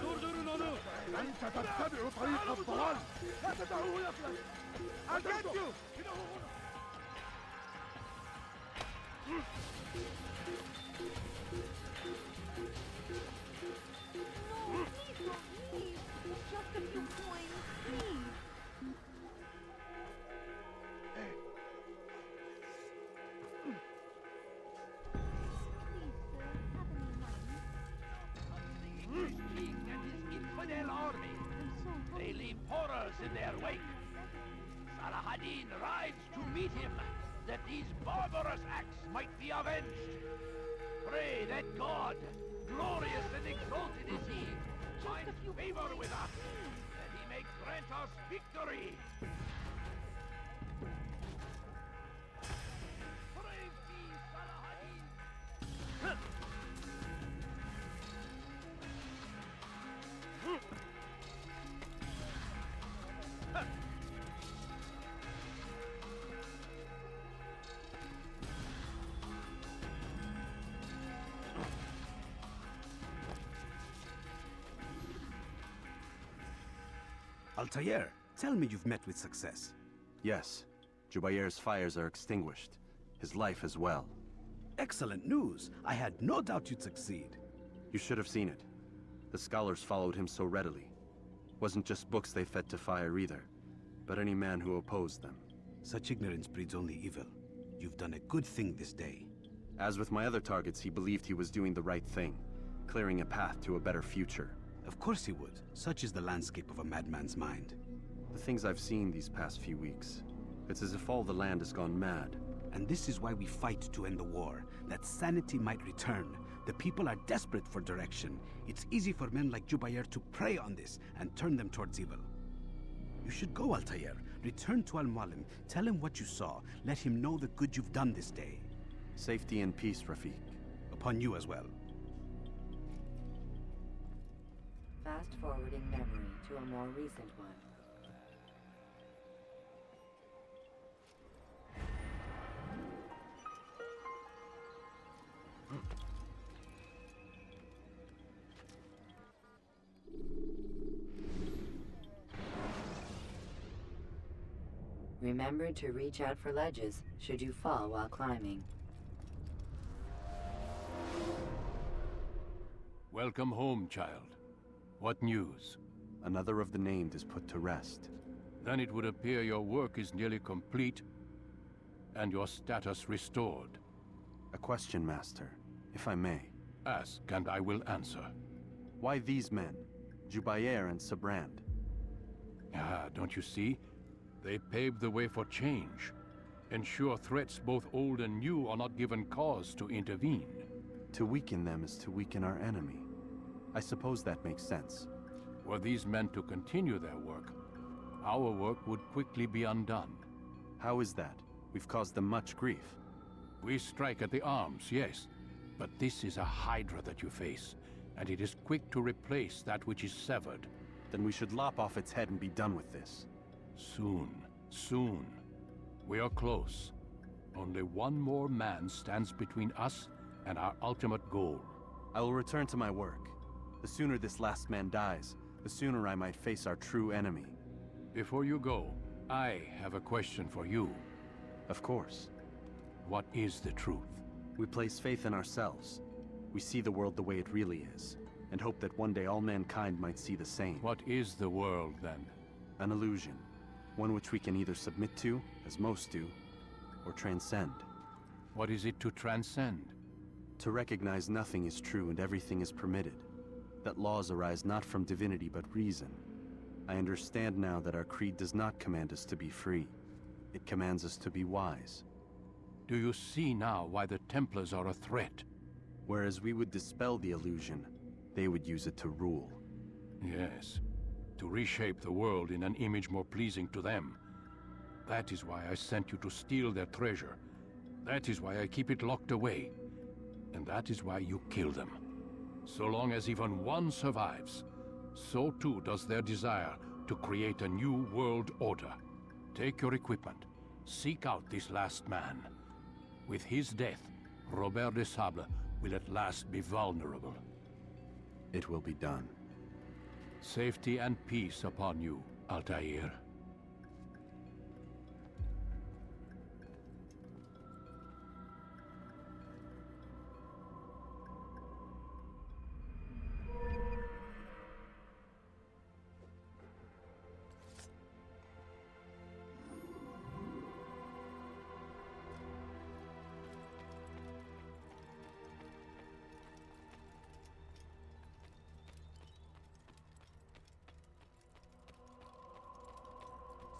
Durdurun onu. أنت تتبع طريق الضلال! لا تدعوه يفلت! I'll get you! No, please don't leave. Just a few coins, please. The English king and his infidel army. They leave horrors in their wake. Salah ad-Din rides to meet him, that these barbarous acts might be avenged. Pray that God, glorious and exalted is he, find favor with us, that he may grant us victory. Praise be Salah ad-Din. Altair, tell me you've met with success. Yes. Jubair's fires are extinguished. His life as well. Excellent news. I had no doubt you'd succeed. You should have seen it. The scholars followed him so readily. Wasn't just books they fed to fire either, but any man who opposed them. Such ignorance breeds only evil. You've done a good thing this day. As with my other targets, he believed he was doing the right thing, clearing a path to a better future. Of course he would. Such is the landscape of a madman's mind. The things I've seen these past few weeks, it's as if all the land has gone mad. And this is why we fight to end the war, that sanity might return. The people are desperate for direction. It's easy for men like Jubair to prey on this and turn them towards evil. You should go, Altair. Return to Al-Mualim. Tell him what you saw. Let him know the good you've done this day. Safety and peace, Rafiq. Upon you as well. Fast-forwarding memory to a more recent one. Remember to reach out for ledges should you fall while climbing. Welcome home, child. What news? Another of the named is put to rest. Then it would appear your work is nearly complete and your status restored. A question, Master, if I may. Ask, and I will answer. Why these men? Jubair and Sabrand? Ah, don't you see? They paved the way for change. Ensure threats both old and new are not given cause to intervene. To weaken them is to weaken our enemy. I suppose that makes sense. Were these men to continue their work, our work would quickly be undone. How is that? We've caused them much grief. We strike at the arms, yes. But this is a hydra that you face, and it is quick to replace that which is severed. Then we should lop off its head and be done with this. Soon, soon. We are close. Only one more man stands between us and our ultimate goal. I will return to my work. The sooner this last man dies, the sooner I might face our true enemy. Before you go, I have a question for you. Of course. What is the truth? We place faith in ourselves. We see the world the way it really is, and hope that one day all mankind might see the same. What is the world, then? An illusion. One which we can either submit to, as most do, or transcend. What is it to transcend? To recognize nothing is true and everything is permitted. That laws arise not from divinity but reason. I understand now that our creed does not command us to be free. It commands us to be wise. Do you see now why the Templars are a threat? Whereas we would dispel the illusion, they would use it to rule. Yes. To reshape the world in an image more pleasing to them. That is why I sent you to steal their treasure. That is why I keep it locked away. And that is why you kill them. So long as even one survives, so too does their desire to create a new world order. Take your equipment. Seek out this last man. With his death, Robert de Sable will at last be vulnerable. It will be done. Safety and peace upon you, Altair.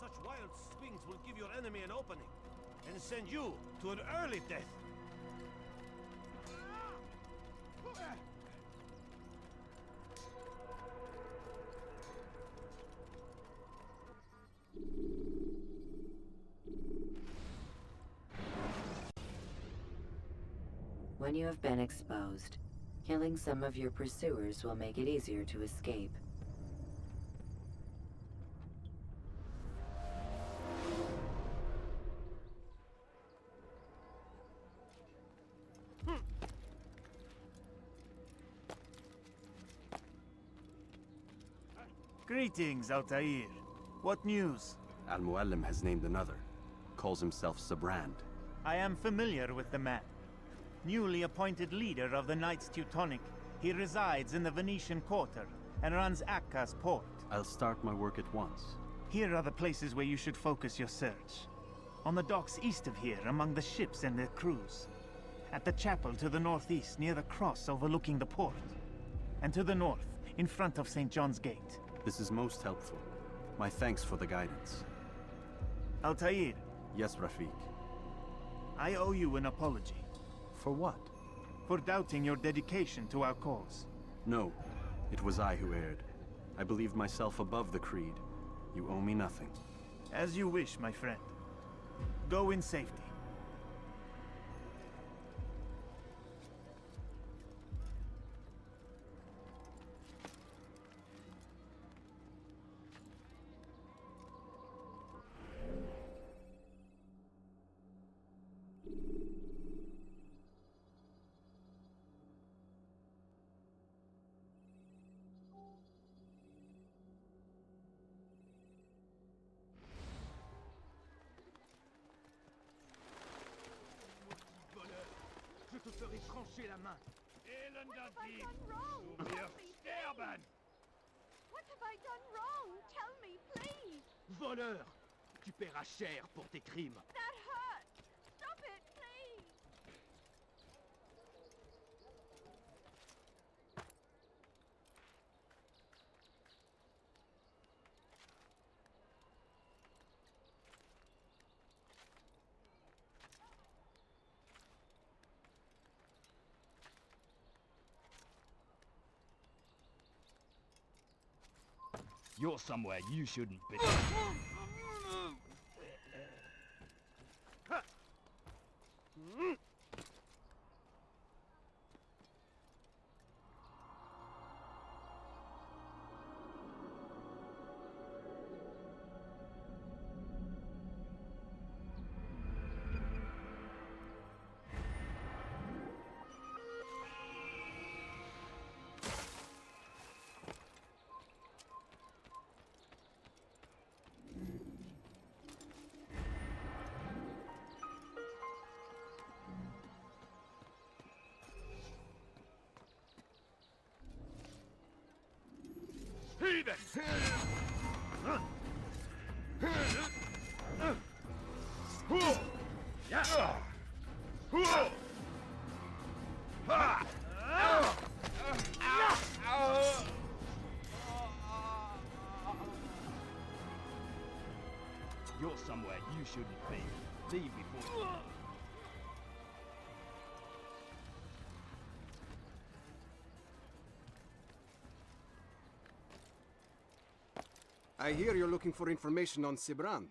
Such wild swings will give your enemy an opening, and send you to an early death. When you have been exposed, killing some of your pursuers will make it easier to escape. Greetings, Altair. What news? Al-Mualim has named another. Calls himself Sibrand. I am familiar with the man. Newly appointed leader of the Knights Teutonic, he resides in the Venetian Quarter and runs Akka's port. I'll start my work at once. Here are the places where you should focus your search. On the docks east of here, among the ships and their crews. At the chapel to the northeast, near the cross overlooking the port. And to the north, in front of St. John's Gate. This is most helpful. My thanks for the guidance. Altair. Yes, Rafiq. I owe you an apology. For what? For doubting your dedication to our cause. No, it was I who erred. I believed myself above the creed. You owe me nothing. As you wish, my friend. Go in safety. Je te ferai trancher la main. Elender Dieb, du wirst sterben! What have I done wrong? Tell me, please! Voleur! Tu paieras cher pour tes crimes. That hurts! Stop it, please! You're somewhere you shouldn't be. Heathen! You're somewhere you shouldn't be. Leave before. I hear you're looking for information on Sibrand.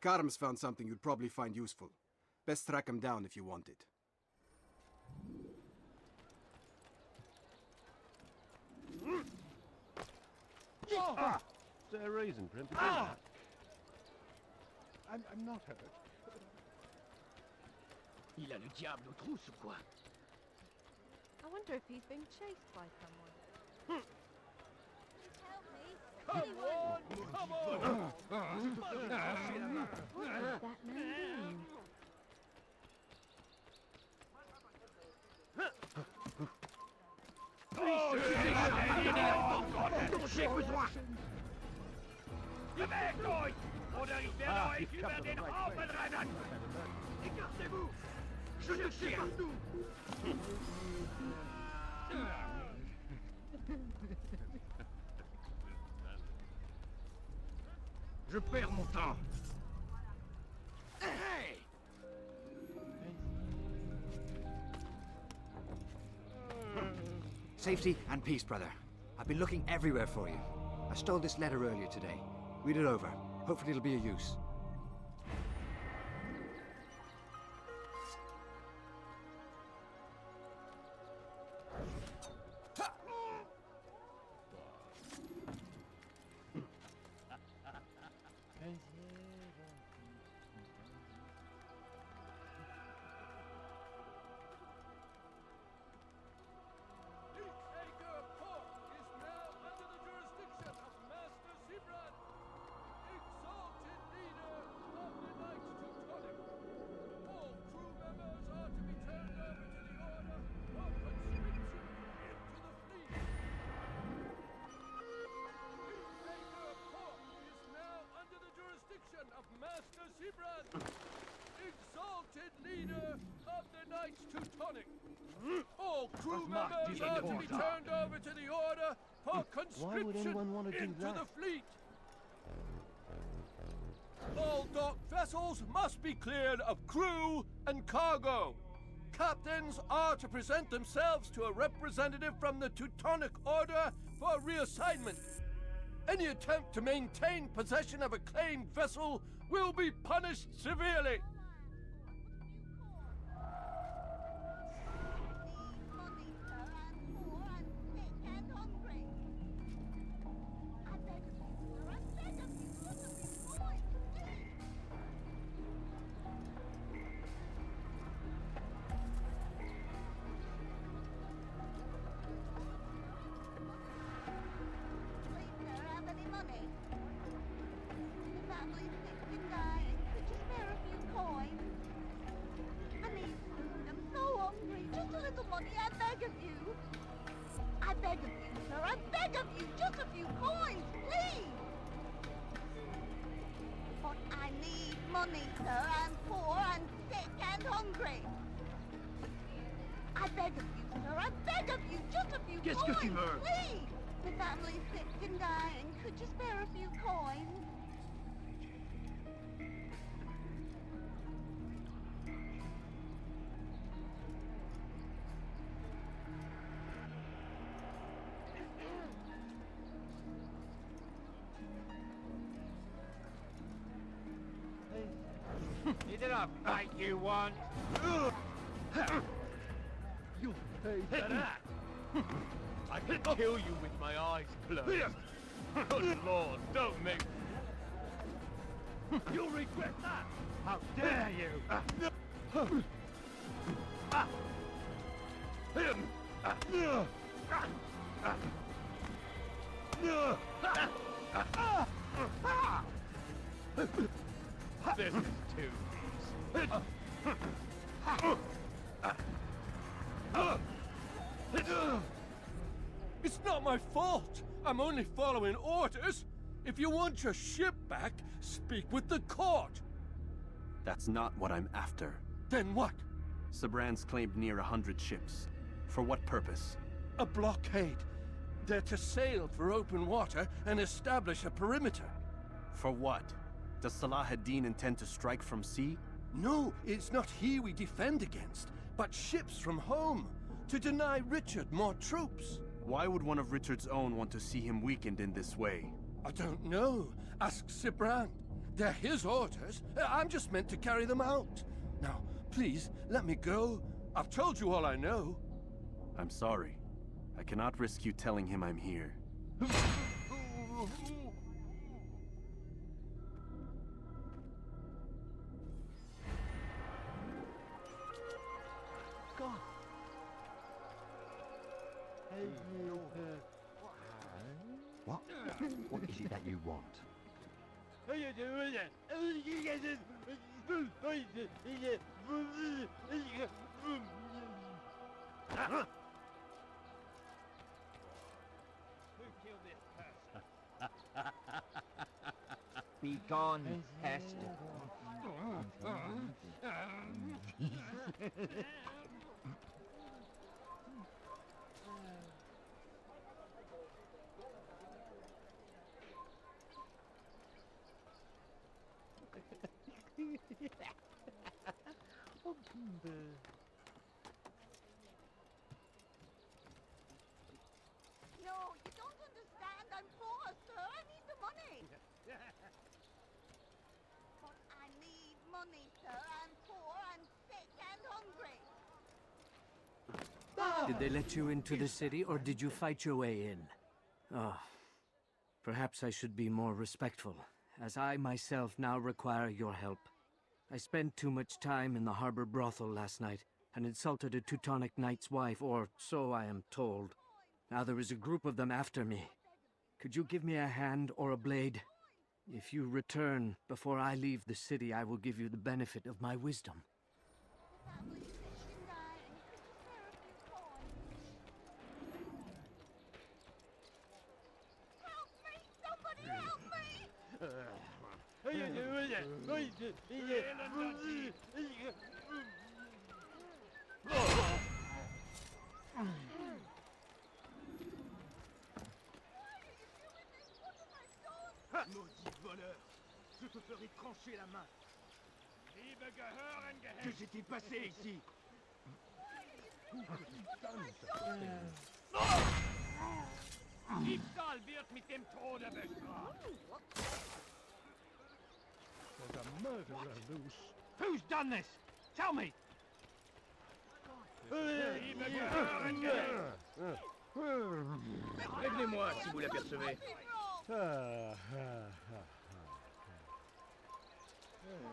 Karm's found something you'd probably find useful. Best track him down if you want it. Ah! Is there a reason for him to do that? I'm not hurt. Il a le diable aux trousses ou quoi? I wonder if he's being chased by someone. Help me! Come on! Come on! What is that man doing? J'ai besoin! Bewegt euch! Oder ich werde euch über den Haufen rennen! Écartez-vous! Je cherche partout! Je perds mon temps! Hey! Safety and peace, brother. I've been looking everywhere for you. I stole this letter earlier today. Read it over. Hopefully it'll be of use. of Master Zibran, exalted leader of the Knights Teutonic. All crew members are to be turned over to the Order for conscription into the fleet. All dock vessels must be cleared of crew and cargo. Captains are to present themselves to a representative from the Teutonic Order for reassignment. Any attempt to maintain possession of a claimed vessel will be punished severely. Is it a fight you want? You'll pay for that. I can kill you with my eyes closed. Good Lord, don't make... You'll regret that! How dare you! This is too easy. It's not my fault. I'm only following orders. If you want your ship back, speak with the court. That's not what I'm after. Then what? Sabran's claimed near 100 ships. For what purpose? A blockade. They're to sail for open water and establish a perimeter. For what? Does Salah ad-Din intend to strike from sea? No, it's not he we defend against, but ships from home, to deny Richard more troops. Why would one of Richard's own want to see him weakened in this way? I don't know. Ask Zibran. They're his orders. I'm just meant to carry them out. Now, please, let me go. I've told you all I know. I'm sorry. I cannot risk you telling him I'm here. God. What? What is it that you want? Be gone, pest. No, you don't understand. I'm poor, sir. I need the money. But I need money, sir. I'm poor and sick and hungry. Did they let you into the city, or did you fight your way in? Oh, perhaps I should be more respectful, as I myself now require your help. I spent too much time in the harbor brothel last night, and insulted a Teutonic knight's wife, or so I am told. Now there is a group of them after me. Could you give me a hand or a blade? If you return before I leave the city, I will give you the benefit of my wisdom. Help me! Somebody help me! How you doing it? Maudit voleur! Je te ferai trancher la main! Que s'est-il passé ici? Diebstahl wird mit dem Tode bestraft! There's a murderer loose. Who's done this? Tell me! Prévenez-moi si vous l'apercevez.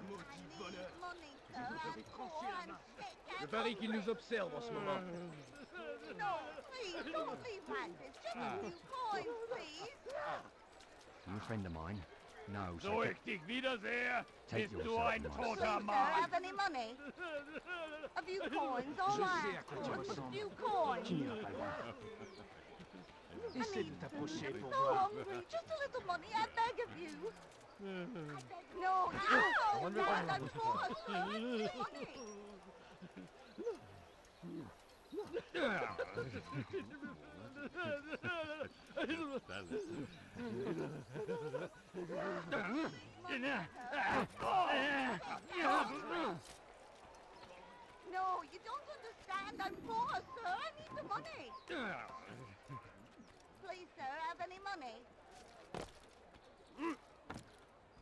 Maudit voleur! Je te ferai trancher la main! Je parie qu'il nous observe en ce moment. No, please, don't leave like this. Just a few coins, please. You a friend of mine? No, So ich dich wiedersehe, Take bist du yourself, ein Master. toter Sir, Mann! have any money? A few coins, all Je sais à right. quoi tu Just a ressembles. few coins. Essaie de t'approcher pour So voir. hungry. Just a little money, I beg of you. No, you don't, Dad. I'm poor, sir. I need money. No, you don't understand. I'm poor, sir. I need the money. Please, sir, have any money?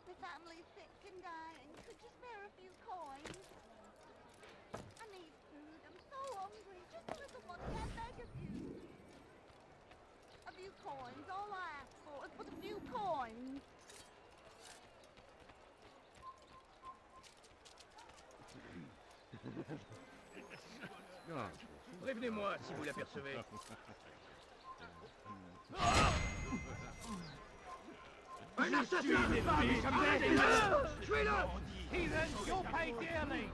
The family's sick and dying. Could you spare a few coins? I need food. I'm so hungry. Just a little money, I beg of you. A few coins. All I ask for is but a few coins. Prévenez-moi si vous l'apercevez. Un assassin! Tuez-le! Heathen, you'll pay dearly!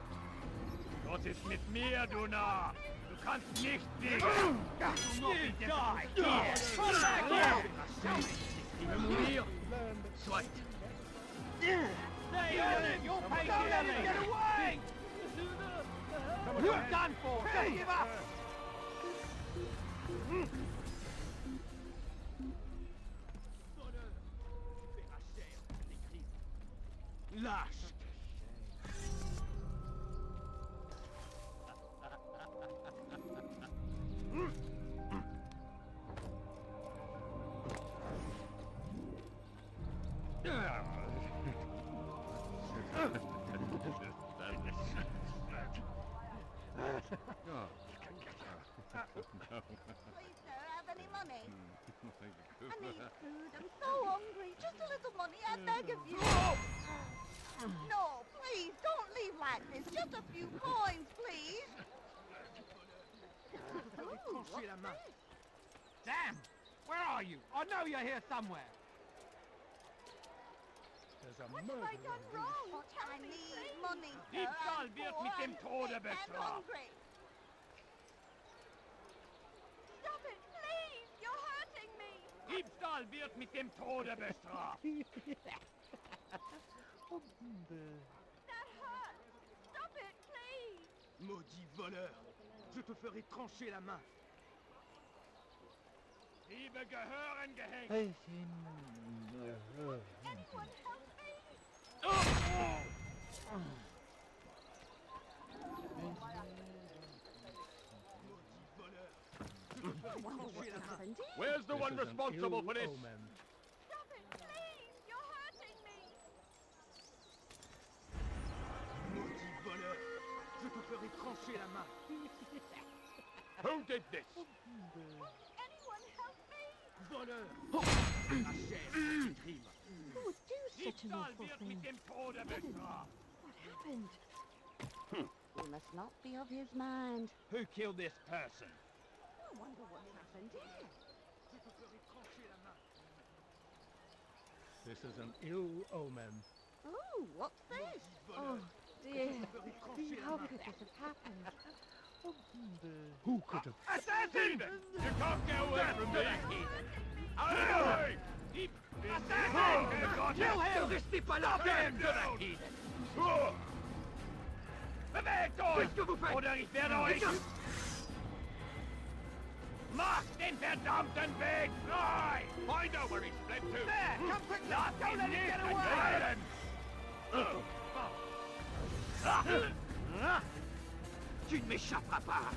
Gott ist mit mir, du Narr! Du kannst nicht fliegen! You die! Here! Come back here! Il veut mourir? Soit. Heathen, you'll pay dearly! Get away! You're done for! Just give up! Lâche! Please, sir, have any money? I need food. I'm so hungry. Just a little money, I beg of you. No, please, don't leave like this. Just a few coins, please. Ooh, what's this? Damn! Where are you? I know you're here somewhere! There's a What have I done wrong? I need money, sir. Diebstahl I'm wird poor, mit dem I'm Tode sick and bestraft. hungry. Stop it, please! You're hurting me! Diebstahl wird mit dem Tode bestraft! That hurts! Stop it, please! Maudit voleur! Je te ferai trancher la main! Liebe gehören gehängt! Anyone help me! Where's the one responsible for this? Stop it, please! You're hurting me! Maudit voleur! Je te ferai trancher la main! Who did this? Anyone help me! Voleur! La chair, petit crime! Who would do such an Diebstahl awful wird thing? mit dem Tode bestraft! What happened? We must not be of his mind. Who killed this person? I wonder what happened here. Je te ferai trancher la main! This is an ill omen. Oh, what's this? Oh, dear. How could this have happened? Who could have... Assassin! You can't get away from me! Out of the way! Assassin! Kill him! Stop him! Bewegt euch! Oder ich werde euch... Macht den verdammten Weg frei! Find out where he's fled to! There! Come quickly! Don't let him get away! Tu ne m'échapperas pas!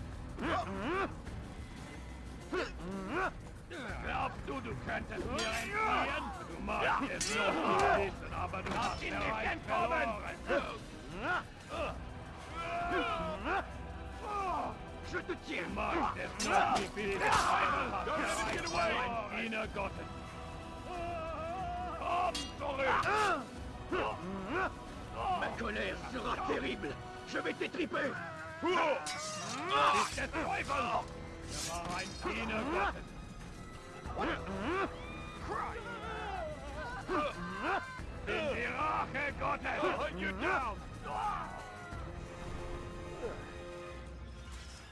Glaubst du, du könntest mir entfliehen? Du magst es noch nicht wissen, aber du hast bereits verloren! Je te tiens! Du magst es noch nicht wissen, aber du hast bereits ein Diener Gottes! Komm zurück! Ma colère sera terrible! Je vais t'étriper! Ist des Teufels! Er war ein Diener Gottes! In die Rache Gottes! Hold you down!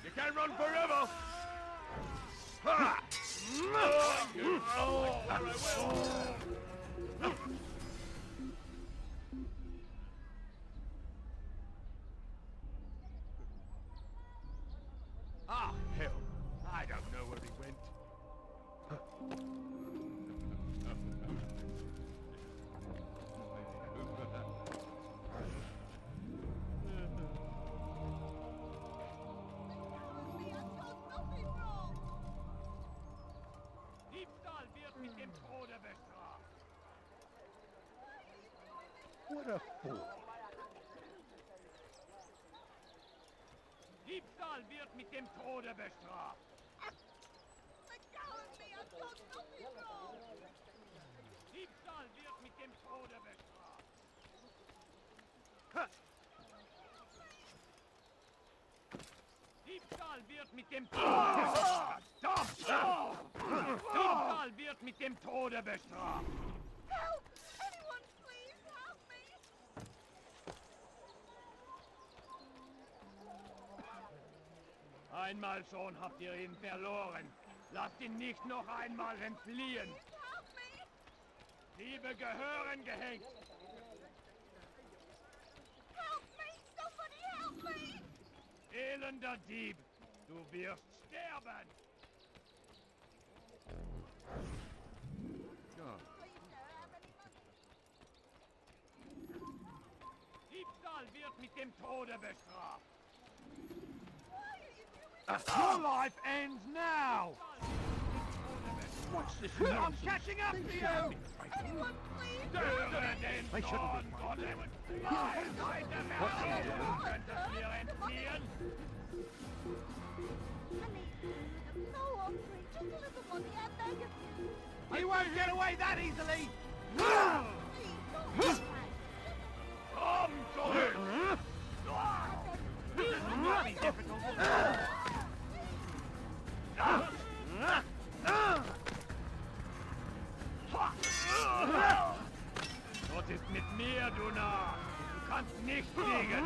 You can't run forever! Ha! Ah, hell. I don't know where he went. Diebstahl wird mit dem Tode bestraft. What a fool. Diebstahl wird mit dem Tode bestraft. Diebstahl wird mit dem Tode bestraft. Diebstahl wird mit dem Tode bestraft. Diebstahl wird mit dem Tode bestraft. Help! Anyone, please help me! Einmal schon habt ihr ihn verloren. Lasst ihn nicht noch einmal entfliehen. Diebe gehören gehängt. Help me! Somebody help me! Elender Dieb, du wirst sterben. Diebstahl wird mit dem Tode bestraft. Your life ends now! What's this? I'm catching up to you! Anyone, please! Störe den I shouldn't Zorn Gottes! Seite könntest mir entfliehen! No, Humphrey, just a little money, I beg of you. He won't get away that easily! Komm zurück! This will not be difficult. Was ist mit mir, du Narr? Du kannst nicht fliegen!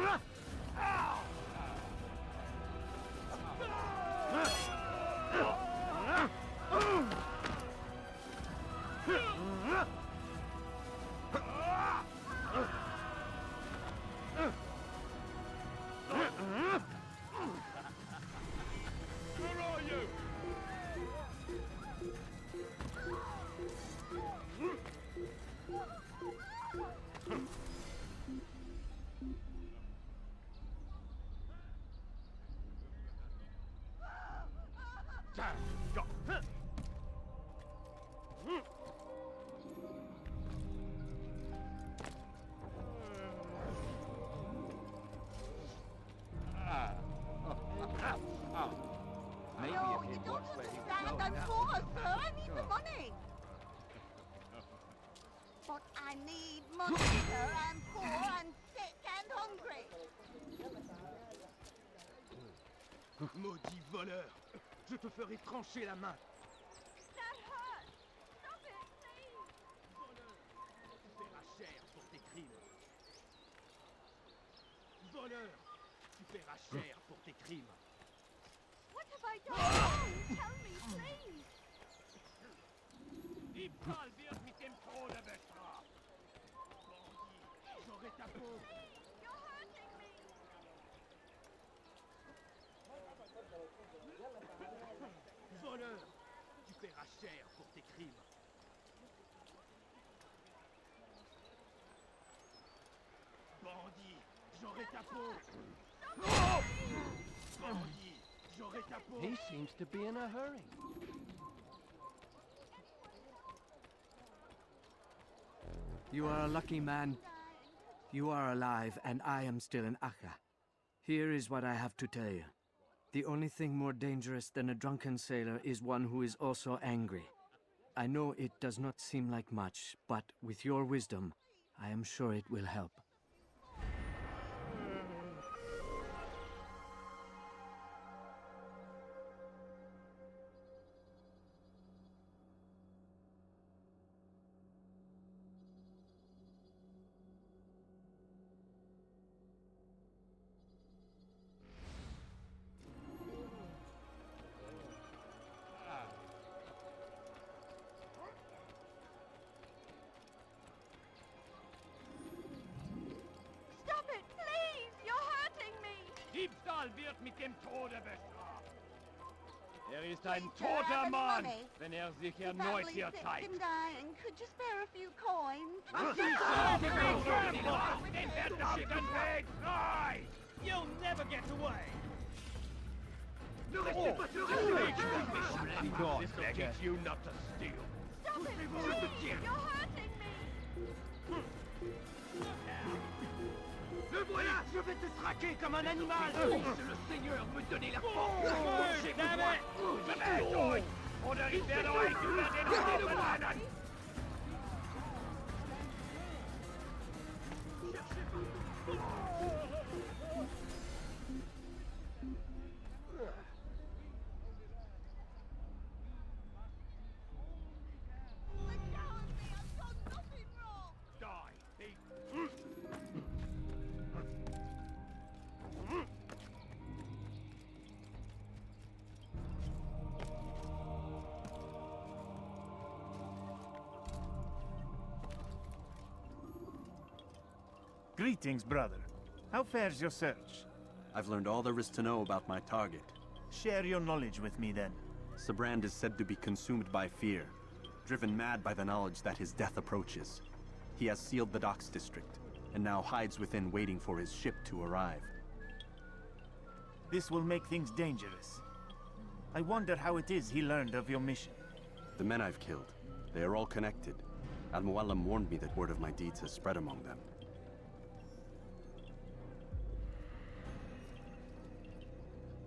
Where are you? Maybe no, you don't understand. I'm poor, sir. I need the money. But I need money, sir. I'm poor and sick and hungry. Maudit voleur! Je te ferai trancher la main! That hurts! Stop it, please! Voleur! Tu paieras cher pour tes crimes! Voleur! Tu paieras cher pour tes crimes! have I done? Tell me, please. Diebstahl wird mit dem Tode bestraft. Bandit, j'aurai ta peau. You're hurting me. Voleur! Tu paieras cher pour tes crimes. Bandit, j'aurai ta peau. Bandit, j'aurai ta peau. He seems to be in a hurry. You are a lucky man. You are alive, and I am still in Akka. Here is what I have to tell you. The only thing more dangerous than a drunken sailor is one who is also angry. I know it does not seem like much, but with your wisdom, I am sure it will help. Stop it, please! You're hurting me! Diebstahl wird mit dem Tode bestraft. Ist ein toter Mann, wenn sich erneut hier zeigt. Him dying. Could you spare a few coins? Den verdammten Weg frei! You'll never get away. Ne restez pas sur elle! This begs you not to steal. Stop it, please! You're hurting me! Le voilà! Je vais te traquer comme un animal! Laisse le Seigneur me donner la force! Jamais! Oder ich werde euch über den Haufen rennen! Greetings, brother. How fares your search? I've learned all there is to know about my target. Share your knowledge with me, then. Sibrand is said to be consumed by fear, driven mad by the knowledge that his death approaches. He has sealed the docks district, and now hides within waiting for his ship to arrive. This will make things dangerous. I wonder how it is he learned of your mission. The men I've killed, they are all connected. Al-Mualim warned me that word of my deeds has spread among them.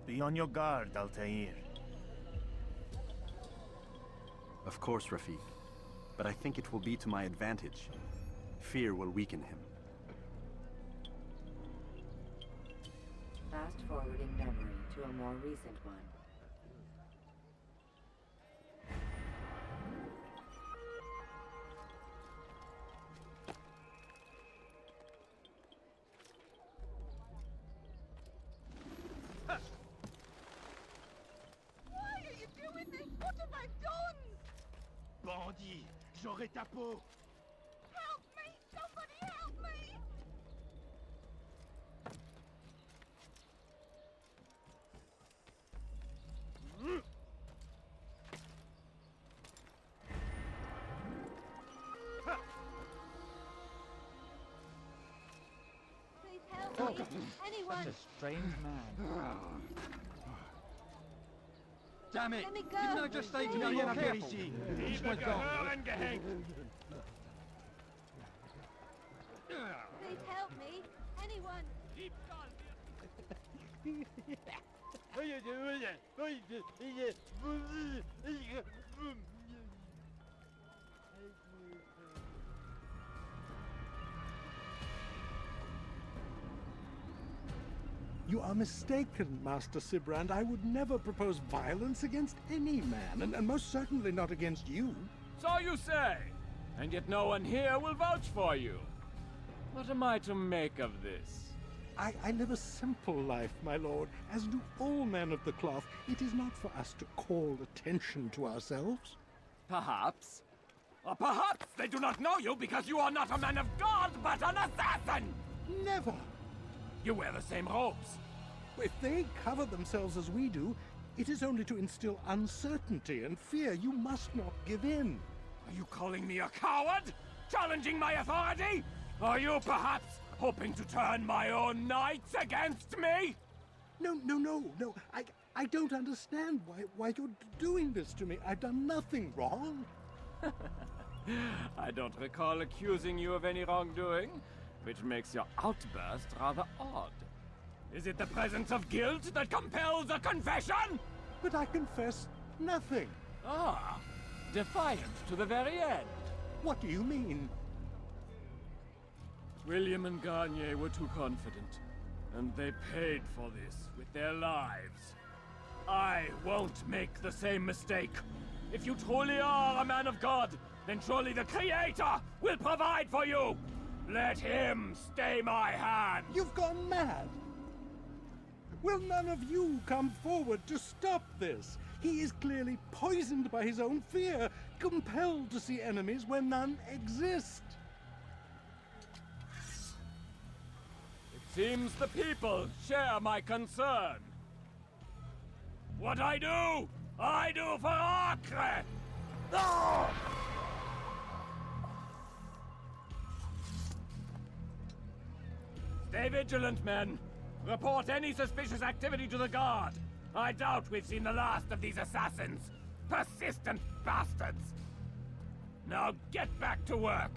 Be on your guard, Altair. Of course, Rafiq. But I think it will be to my advantage. Fear will weaken him. Fast-forwarding memory to a more recent one. Why are you doing this? What have I done? Bandit, j'aurai ta peau! Help me! Somebody help me! Please help me! Anyone! Such a strange man. Damn it! Let me go! Didn't I just say to be more careful? He went gone. Please help me! Anyone! You are mistaken, Master Sibrand. I would never propose violence against any man, and most certainly not against you. So you say, and yet no one here will vouch for you. What am I to make of this? I live a simple life, my lord, as do all men of the cloth. It is not for us to call attention to ourselves. Perhaps. Or perhaps they do not know you because you are not a man of God, but an assassin! Never! You wear the same robes. If they cover themselves as we do, it is only to instill uncertainty and fear. You must not give in. Are you calling me a coward? Challenging my authority? Are you perhaps hoping to turn my own knights against me? No. I don't understand why you're doing this to me. I've done nothing wrong. I don't recall accusing you of any wrongdoing, which makes your outburst rather odd. Is it the presence of guilt that compels a confession? But I confess nothing. Ah, defiant to the very end. What do you mean? William and Garnier were too confident, and they paid for this with their lives. I won't make the same mistake. If you truly are a man of God, then surely the Creator will provide for you! Let him stay my hand! You've gone mad! Will none of you come forward to stop this? He is clearly poisoned by his own fear, compelled to see enemies where none exist. It seems the people share my concern. What I do for Acre! Oh! Stay vigilant, men. Report any suspicious activity to the guard. I doubt we've seen the last of these assassins. Persistent bastards. Now get back to work.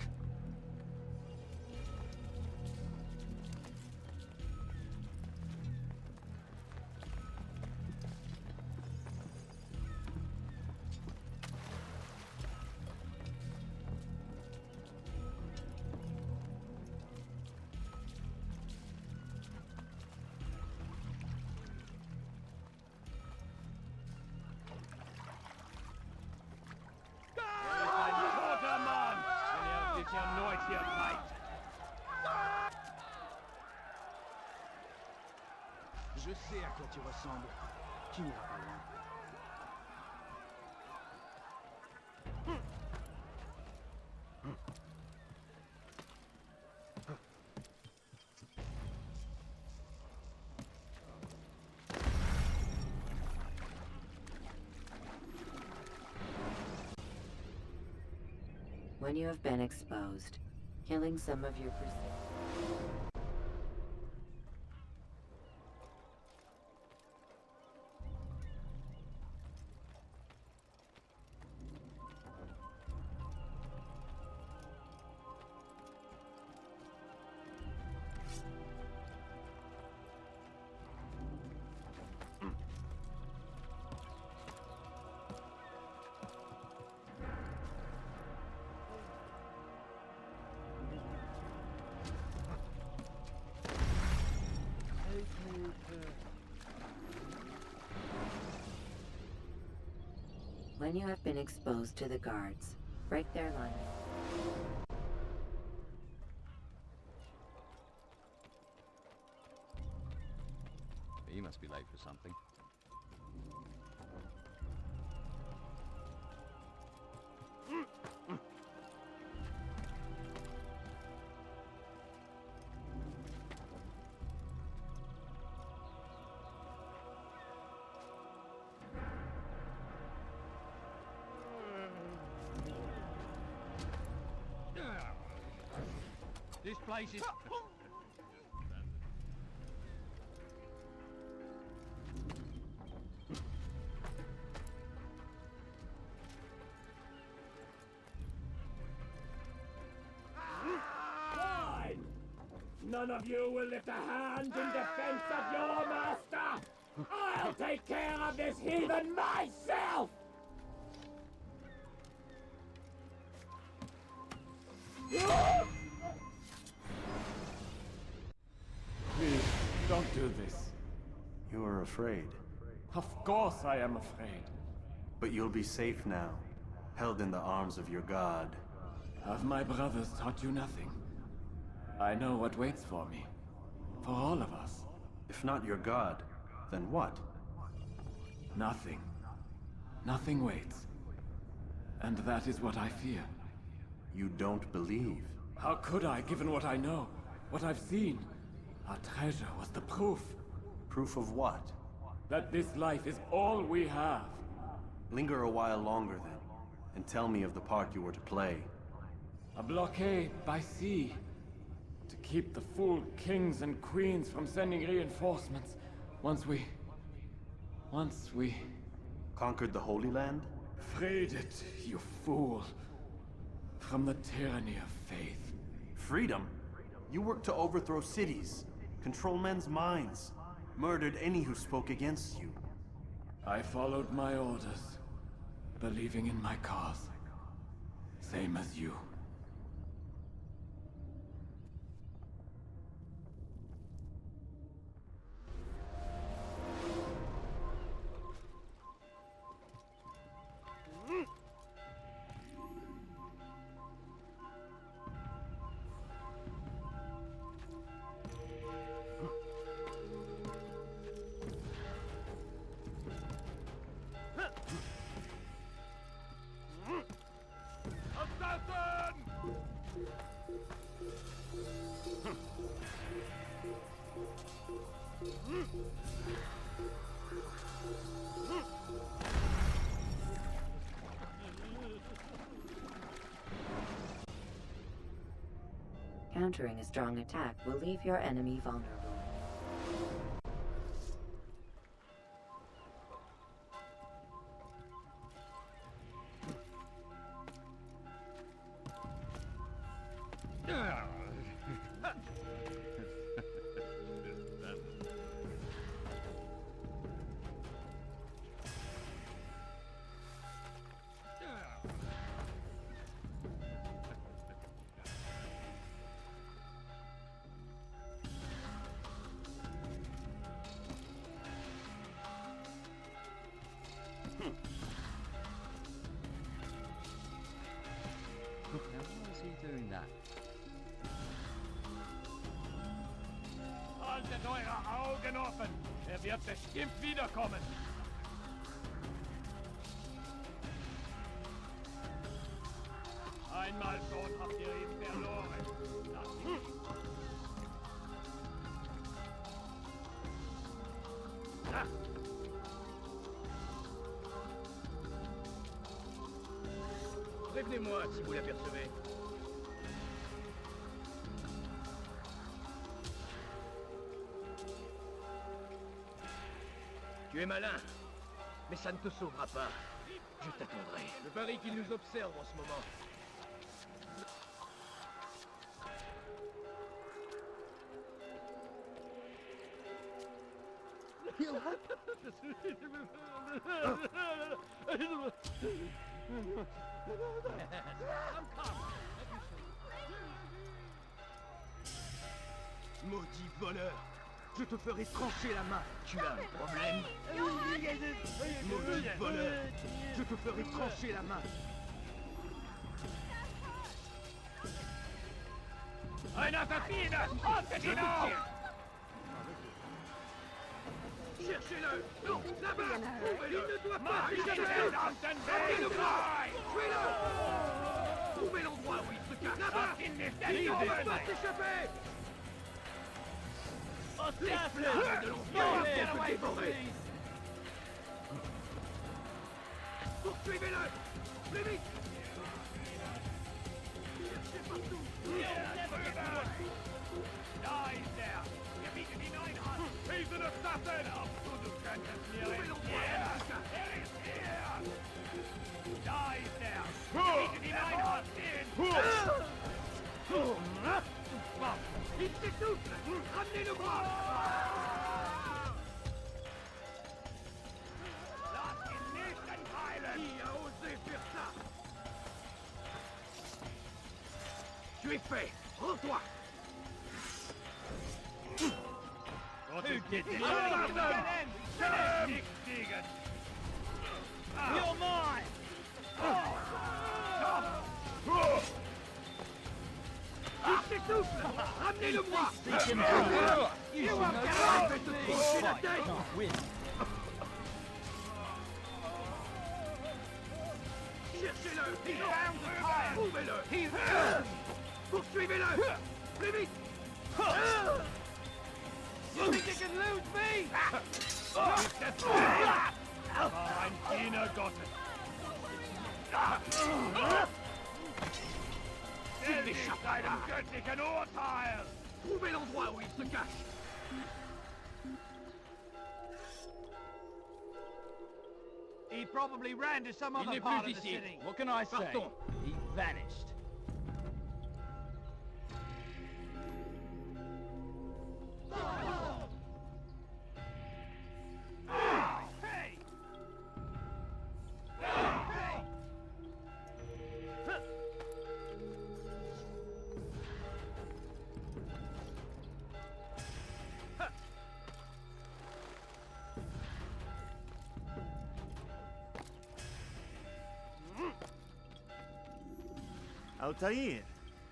Je sais à quoi tu ressembles. Qui n'ira pas loin. When you have been exposed, killing some of your When you have been exposed to the guards, break their line. He must be late for something. This place is... Fine! None of you will lift a hand in defense of your master! I'll take care of this heathen myself! Please, don't do this. You are afraid. Of course I am afraid. But you'll be safe now, held in the arms of your god. Have my brothers taught you nothing? I know what waits for me. For all of us. If not your god, then what? Nothing. Nothing waits. And that is what I fear. You don't believe? How could I, given what I know? What I've seen? Our treasure was the proof. Proof of what? That this life is all we have. Linger a while longer then, and tell me of the part you were to play. A blockade by sea. To keep the fool kings and queens from sending reinforcements. Once we... Conquered the Holy Land? Freed it, you fool. From the tyranny of faith. Freedom? You worked to overthrow cities, control men's minds, murdered any who spoke against you. I followed my orders, believing in my cause. Same as you. Countering a strong attack will leave your enemy vulnerable. Doing that. Haltet eure Augen offen! Er wird bestimmt wiederkommen! Einmal schon habt ihr ihn verloren. Lasst ihn. Prévenez-moi si vous l'apercevez. Tu es malin, mais ça ne te sauvera pas. Je t'attendrai. Je parie qu'il nous observe en ce moment. Maudit voleur! Je te ferai trancher la main. Tu as un problème? Maudit voleur! Je te ferai trancher la main. Ein Assassiner! Haltet ihn auf! Cherchez-le! Non! Là-bas! Trouvez-le! Il ne doit pas Mach ihn échapper! verdammten Amenez-le Weg moi! frei! Tuez-le! Trouvez l'endroit où il se cache! Là-bas! Lass ihn nicht Il ne entkommen! doit pas s'échapper! Esclave de l'enfer! Viens te dévorer! Poursuivez-le! Plus vite! Cherchez partout! Da ist er! Wir bieten ihn ein! Diesen Assassin! Du könntest mir entgehen! Er ist hier! Da ist er! Wir bieten ihn ein! Il s'essouffle! Ramenez-le-moi! Lass ihn nicht entheilen! Qui a osé faire ça? Tu es fait! Rends-toi! You're mine! Il s'essouffle! Ramenez-le-moi! You won't get away with this bullshit today! Can't win. Cherchez-le! He's bound to tire! Trouvez-le! He's poursuivez-le! Plus vite! You think you can lose me? Ein Diener Gottes. Ziemlich einem göttlichen Urteil! Trouvez l'endroit où il se cache! He probably ran to some Il other n'est part plus of the ici. city. What can I say? Partons. He vanished. Hey! Hey! Altair,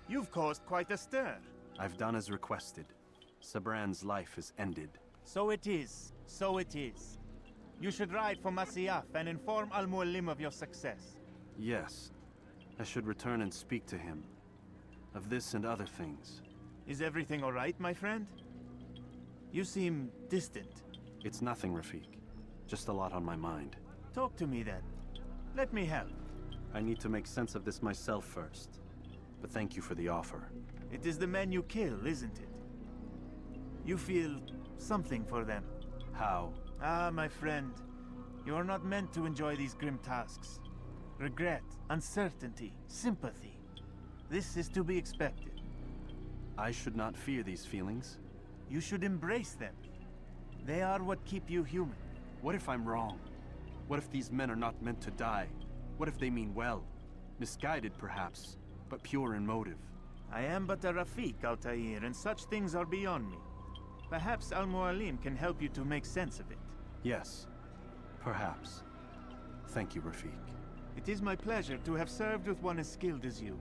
you've caused quite a stir. I've done as requested. Sabran's life is ended. So it is. So it is. You should ride for Masyaf and inform Al-Mualim of your success. Yes. I should return and speak to him. Of this and other things. Is everything all right, my friend? You seem distant. It's nothing, Rafik. Just a lot on my mind. Talk to me then. Let me help. I need to make sense of this myself first. But thank you for the offer. It is the men you kill, isn't it? You feel something for them. How? Ah, my friend. You are not meant to enjoy these grim tasks. Regret, uncertainty, sympathy. This is to be expected. I should not fear these feelings. You should embrace them. They are what keep you human. What if I'm wrong? What if these men are not meant to die? What if they mean well? Misguided, perhaps, but pure in motive. I am but a Rafik, Altair, and such things are beyond me. Perhaps Al-Mualim can help you to make sense of it. Yes, perhaps. Thank you, Rafik. It is my pleasure to have served with one as skilled as you.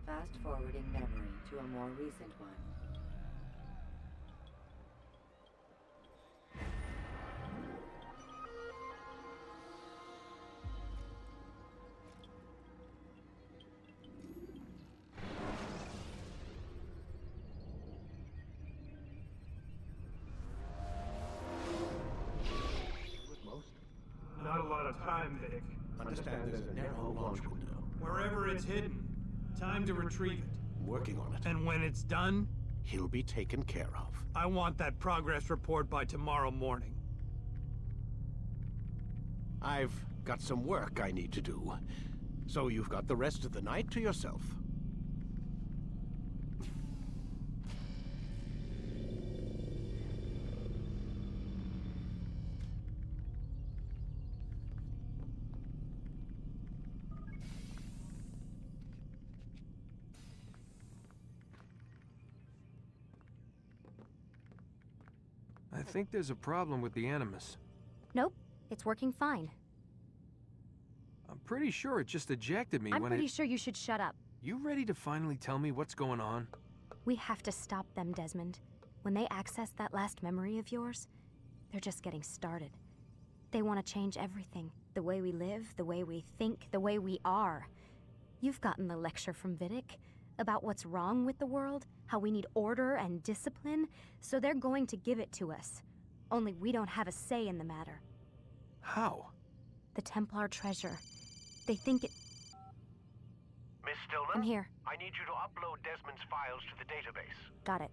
Fast-forwarding memory to a more recent one. Not a lot of time, Vic. Understand there's a narrow launch window. Wherever it's hidden, time to retrieve it. Working on it. And when it's done, He'll be taken care of. I want that progress report by tomorrow morning. I've got some work I need to do. So you've got the rest of the night to yourself. I think there's a problem with the Animus. Nope, it's working fine. I'm pretty sure it just ejected me I'm when pretty sure you should shut up. You ready to finally tell me what's going on? We have to stop them, Desmond. When they access that last memory of yours, they're just getting started. They want to change everything. The way we live, the way we think, the way we are. You've gotten the lecture from Vidic about what's wrong with the world, how we need order and discipline, so they're going to give it to us. Only we don't have a say in the matter. How? The Templar treasure. They think it... Miss Stillman? I'm here. I need you to upload Desmond's files to the database. Got it.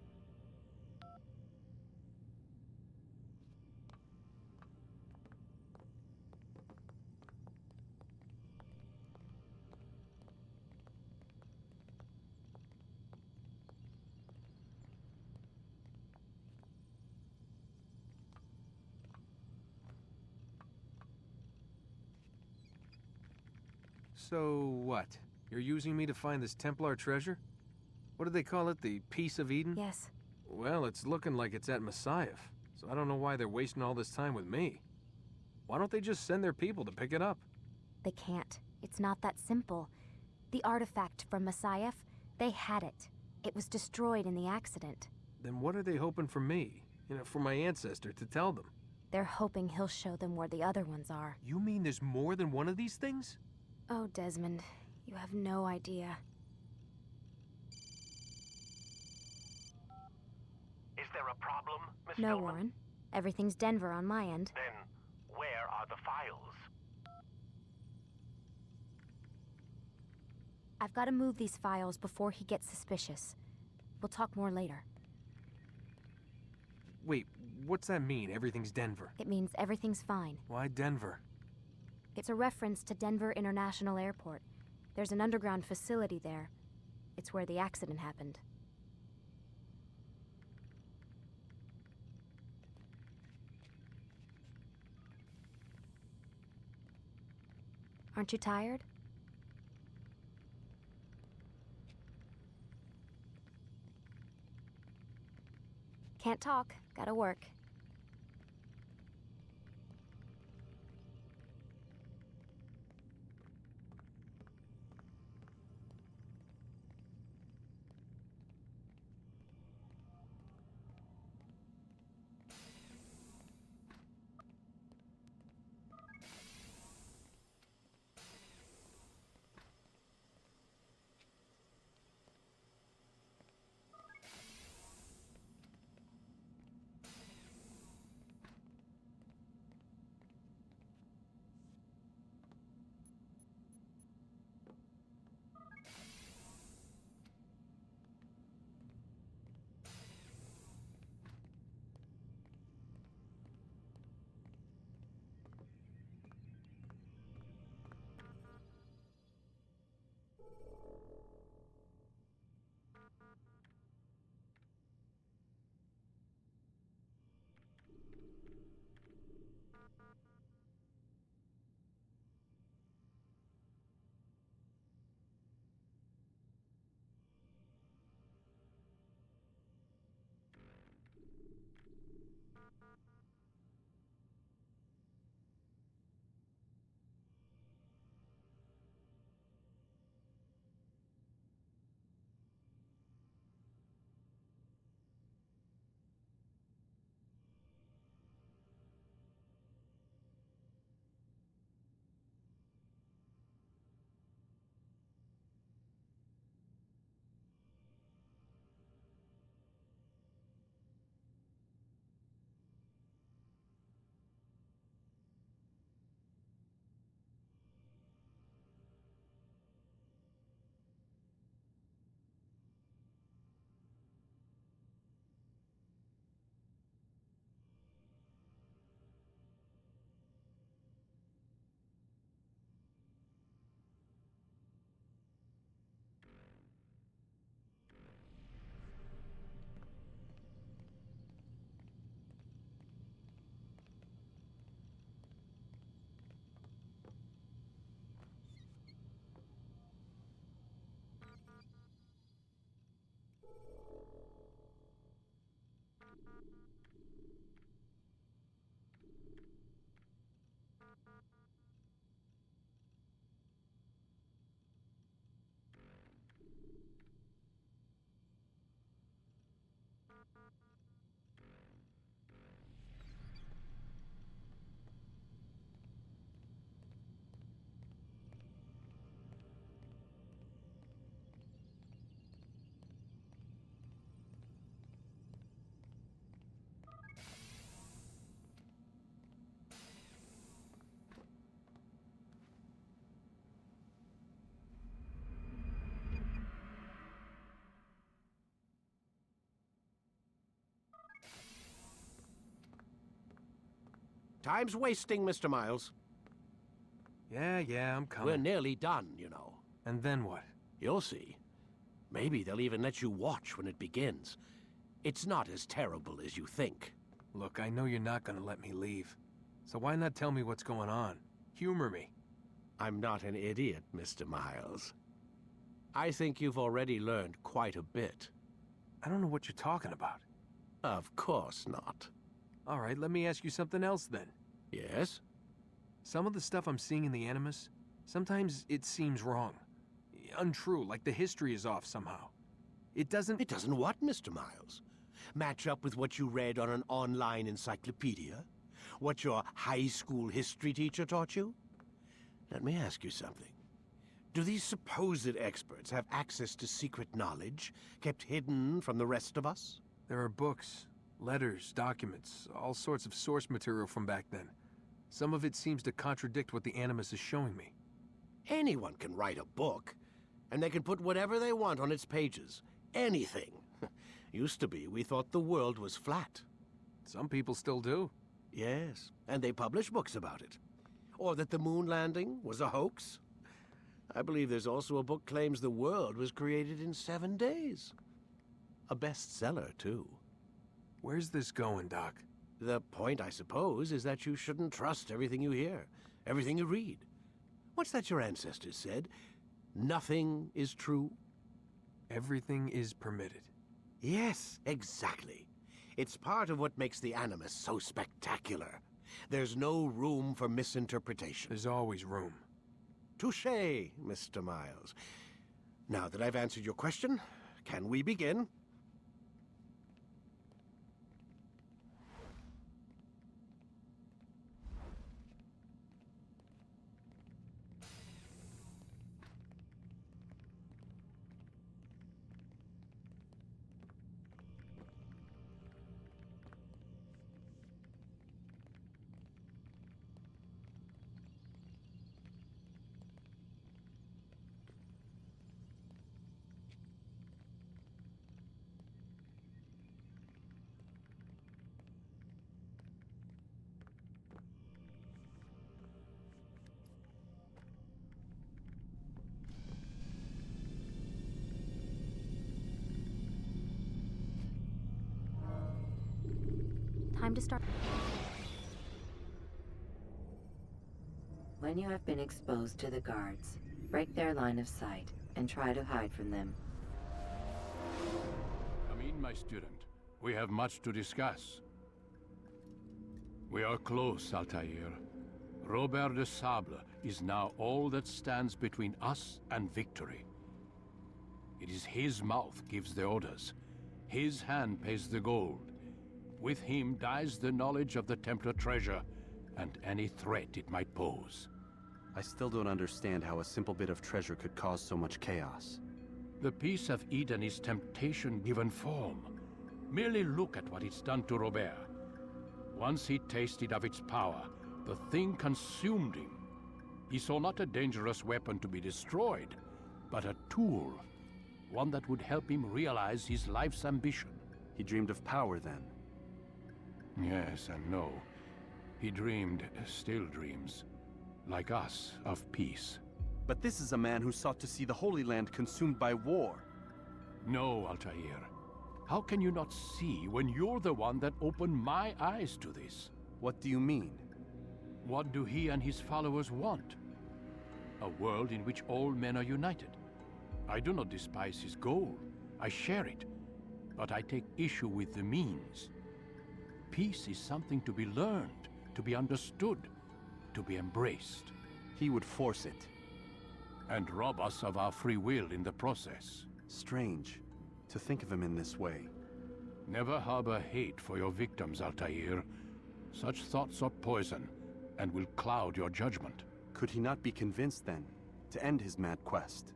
So what? You're using me to find this Templar treasure? What do they call it? The Piece of Eden? Yes. Well, it's looking like it's at Masyaf. so I don't know why they're wasting all this time with me. Why don't they just send their people to pick it up? They can't. It's not that simple. The artifact from Masyaf, they had it. It was destroyed in the accident. Then what are they hoping for me? You know, for my ancestor to tell them? They're hoping he'll show them where the other ones are. You mean there's more than one of these things? Oh, Desmond, you have no idea. Is there a problem, Miss No, Stillman? Warren. Everything's Denver on my end. Then, where are the files? I've got to move these files before he gets suspicious. We'll talk more later. Wait, what's that mean, everything's Denver? It means everything's fine. Why Denver? It's a reference to Denver International Airport. There's an underground facility there. It's where the accident happened. Aren't you tired? Can't talk. Gotta work. Time's wasting, Mr. Miles. Yeah, I'm coming. We're nearly done, you know. And then what? You'll see. Maybe they'll even let you watch when it begins. It's not as terrible as you think. Look, I know you're not gonna let me leave. So why not tell me what's going on? Humor me. I'm not an idiot, Mr. Miles. I think you've already learned quite a bit. I don't know what you're talking about. Of course not. All right, let me ask you something else then. Yes? Some of the stuff I'm seeing in the Animus, sometimes it seems wrong. Untrue, like the history is off somehow. It doesn't... It doesn't what, Mr. Miles? Match up with what you read on an online encyclopedia? What your high school history teacher taught you? Let me ask you something. Do these supposed experts have access to secret knowledge kept hidden from the rest of us? There are books, letters, documents, all sorts of source material from back then. Some of it seems to contradict what the Animus is showing me. Anyone can write a book, and they can put whatever they want on its pages. Anything. Used to be, we thought the world was flat. Some people still do. Yes, and they publish books about it. Or that the moon landing was a hoax. I believe there's also a book claims the world was created in 7 days. A bestseller, too. Where's this going, Doc? The point, I suppose, is that you shouldn't trust everything you hear, everything you read. What's that your ancestors said? Nothing is true? Everything is permitted. Yes, exactly. It's part of what makes the Animus so spectacular. There's no room for misinterpretation. There's always room. Touché, Mr. Miles. Now that I've answered your question, can we begin? Time to start. When you have been exposed to the guards, break their line of sight and try to hide from them. Come in, my student. We have much to discuss. We are close, Altair. Robert de Sable is now all that stands between us and victory. It is his mouth gives the orders. His hand pays the gold. With him dies the knowledge of the Templar treasure and any threat it might pose. I still don't understand how a simple bit of treasure could cause so much chaos. The Peace of Eden is temptation given form. Merely look at what it's done to Robert. Once he tasted of its power, the thing consumed him. He saw not a dangerous weapon to be destroyed, but a tool. One that would help him realize his life's ambition. He dreamed of power then? Yes and no. He dreamed, still dreams, like us, of peace. But this is a man who sought to see the Holy Land consumed by war. No, Altair. How can you not see when you're the one that opened my eyes to this? What do you mean? What do he and his followers want? A world in which all men are united. I do not despise his goal. I share it. But I take issue with the means. Peace is something to be learned, to be understood, to be embraced. He would force it. And rob us of our free will in the process. Strange, to think of him in this way. Never harbor hate for your victims, Altair. Such thoughts are poison, and will cloud your judgment. Could he not be convinced, then, to end his mad quest?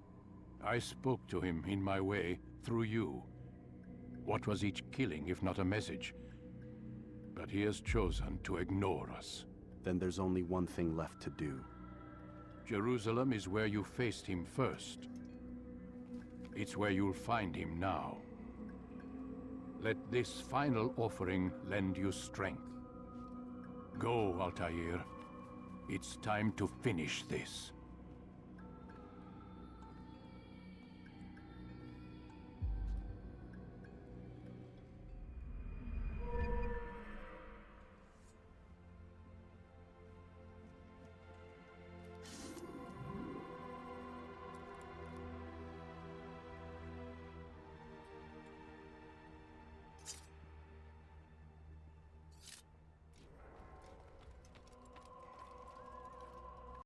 I spoke to him in my way, through you. What was each killing, if not a message? But he has chosen to ignore us. Then there's only one thing left to do. Jerusalem is where you faced him first. It's where you'll find him now. Let this final offering lend you strength. Go, Altair. It's time to finish this.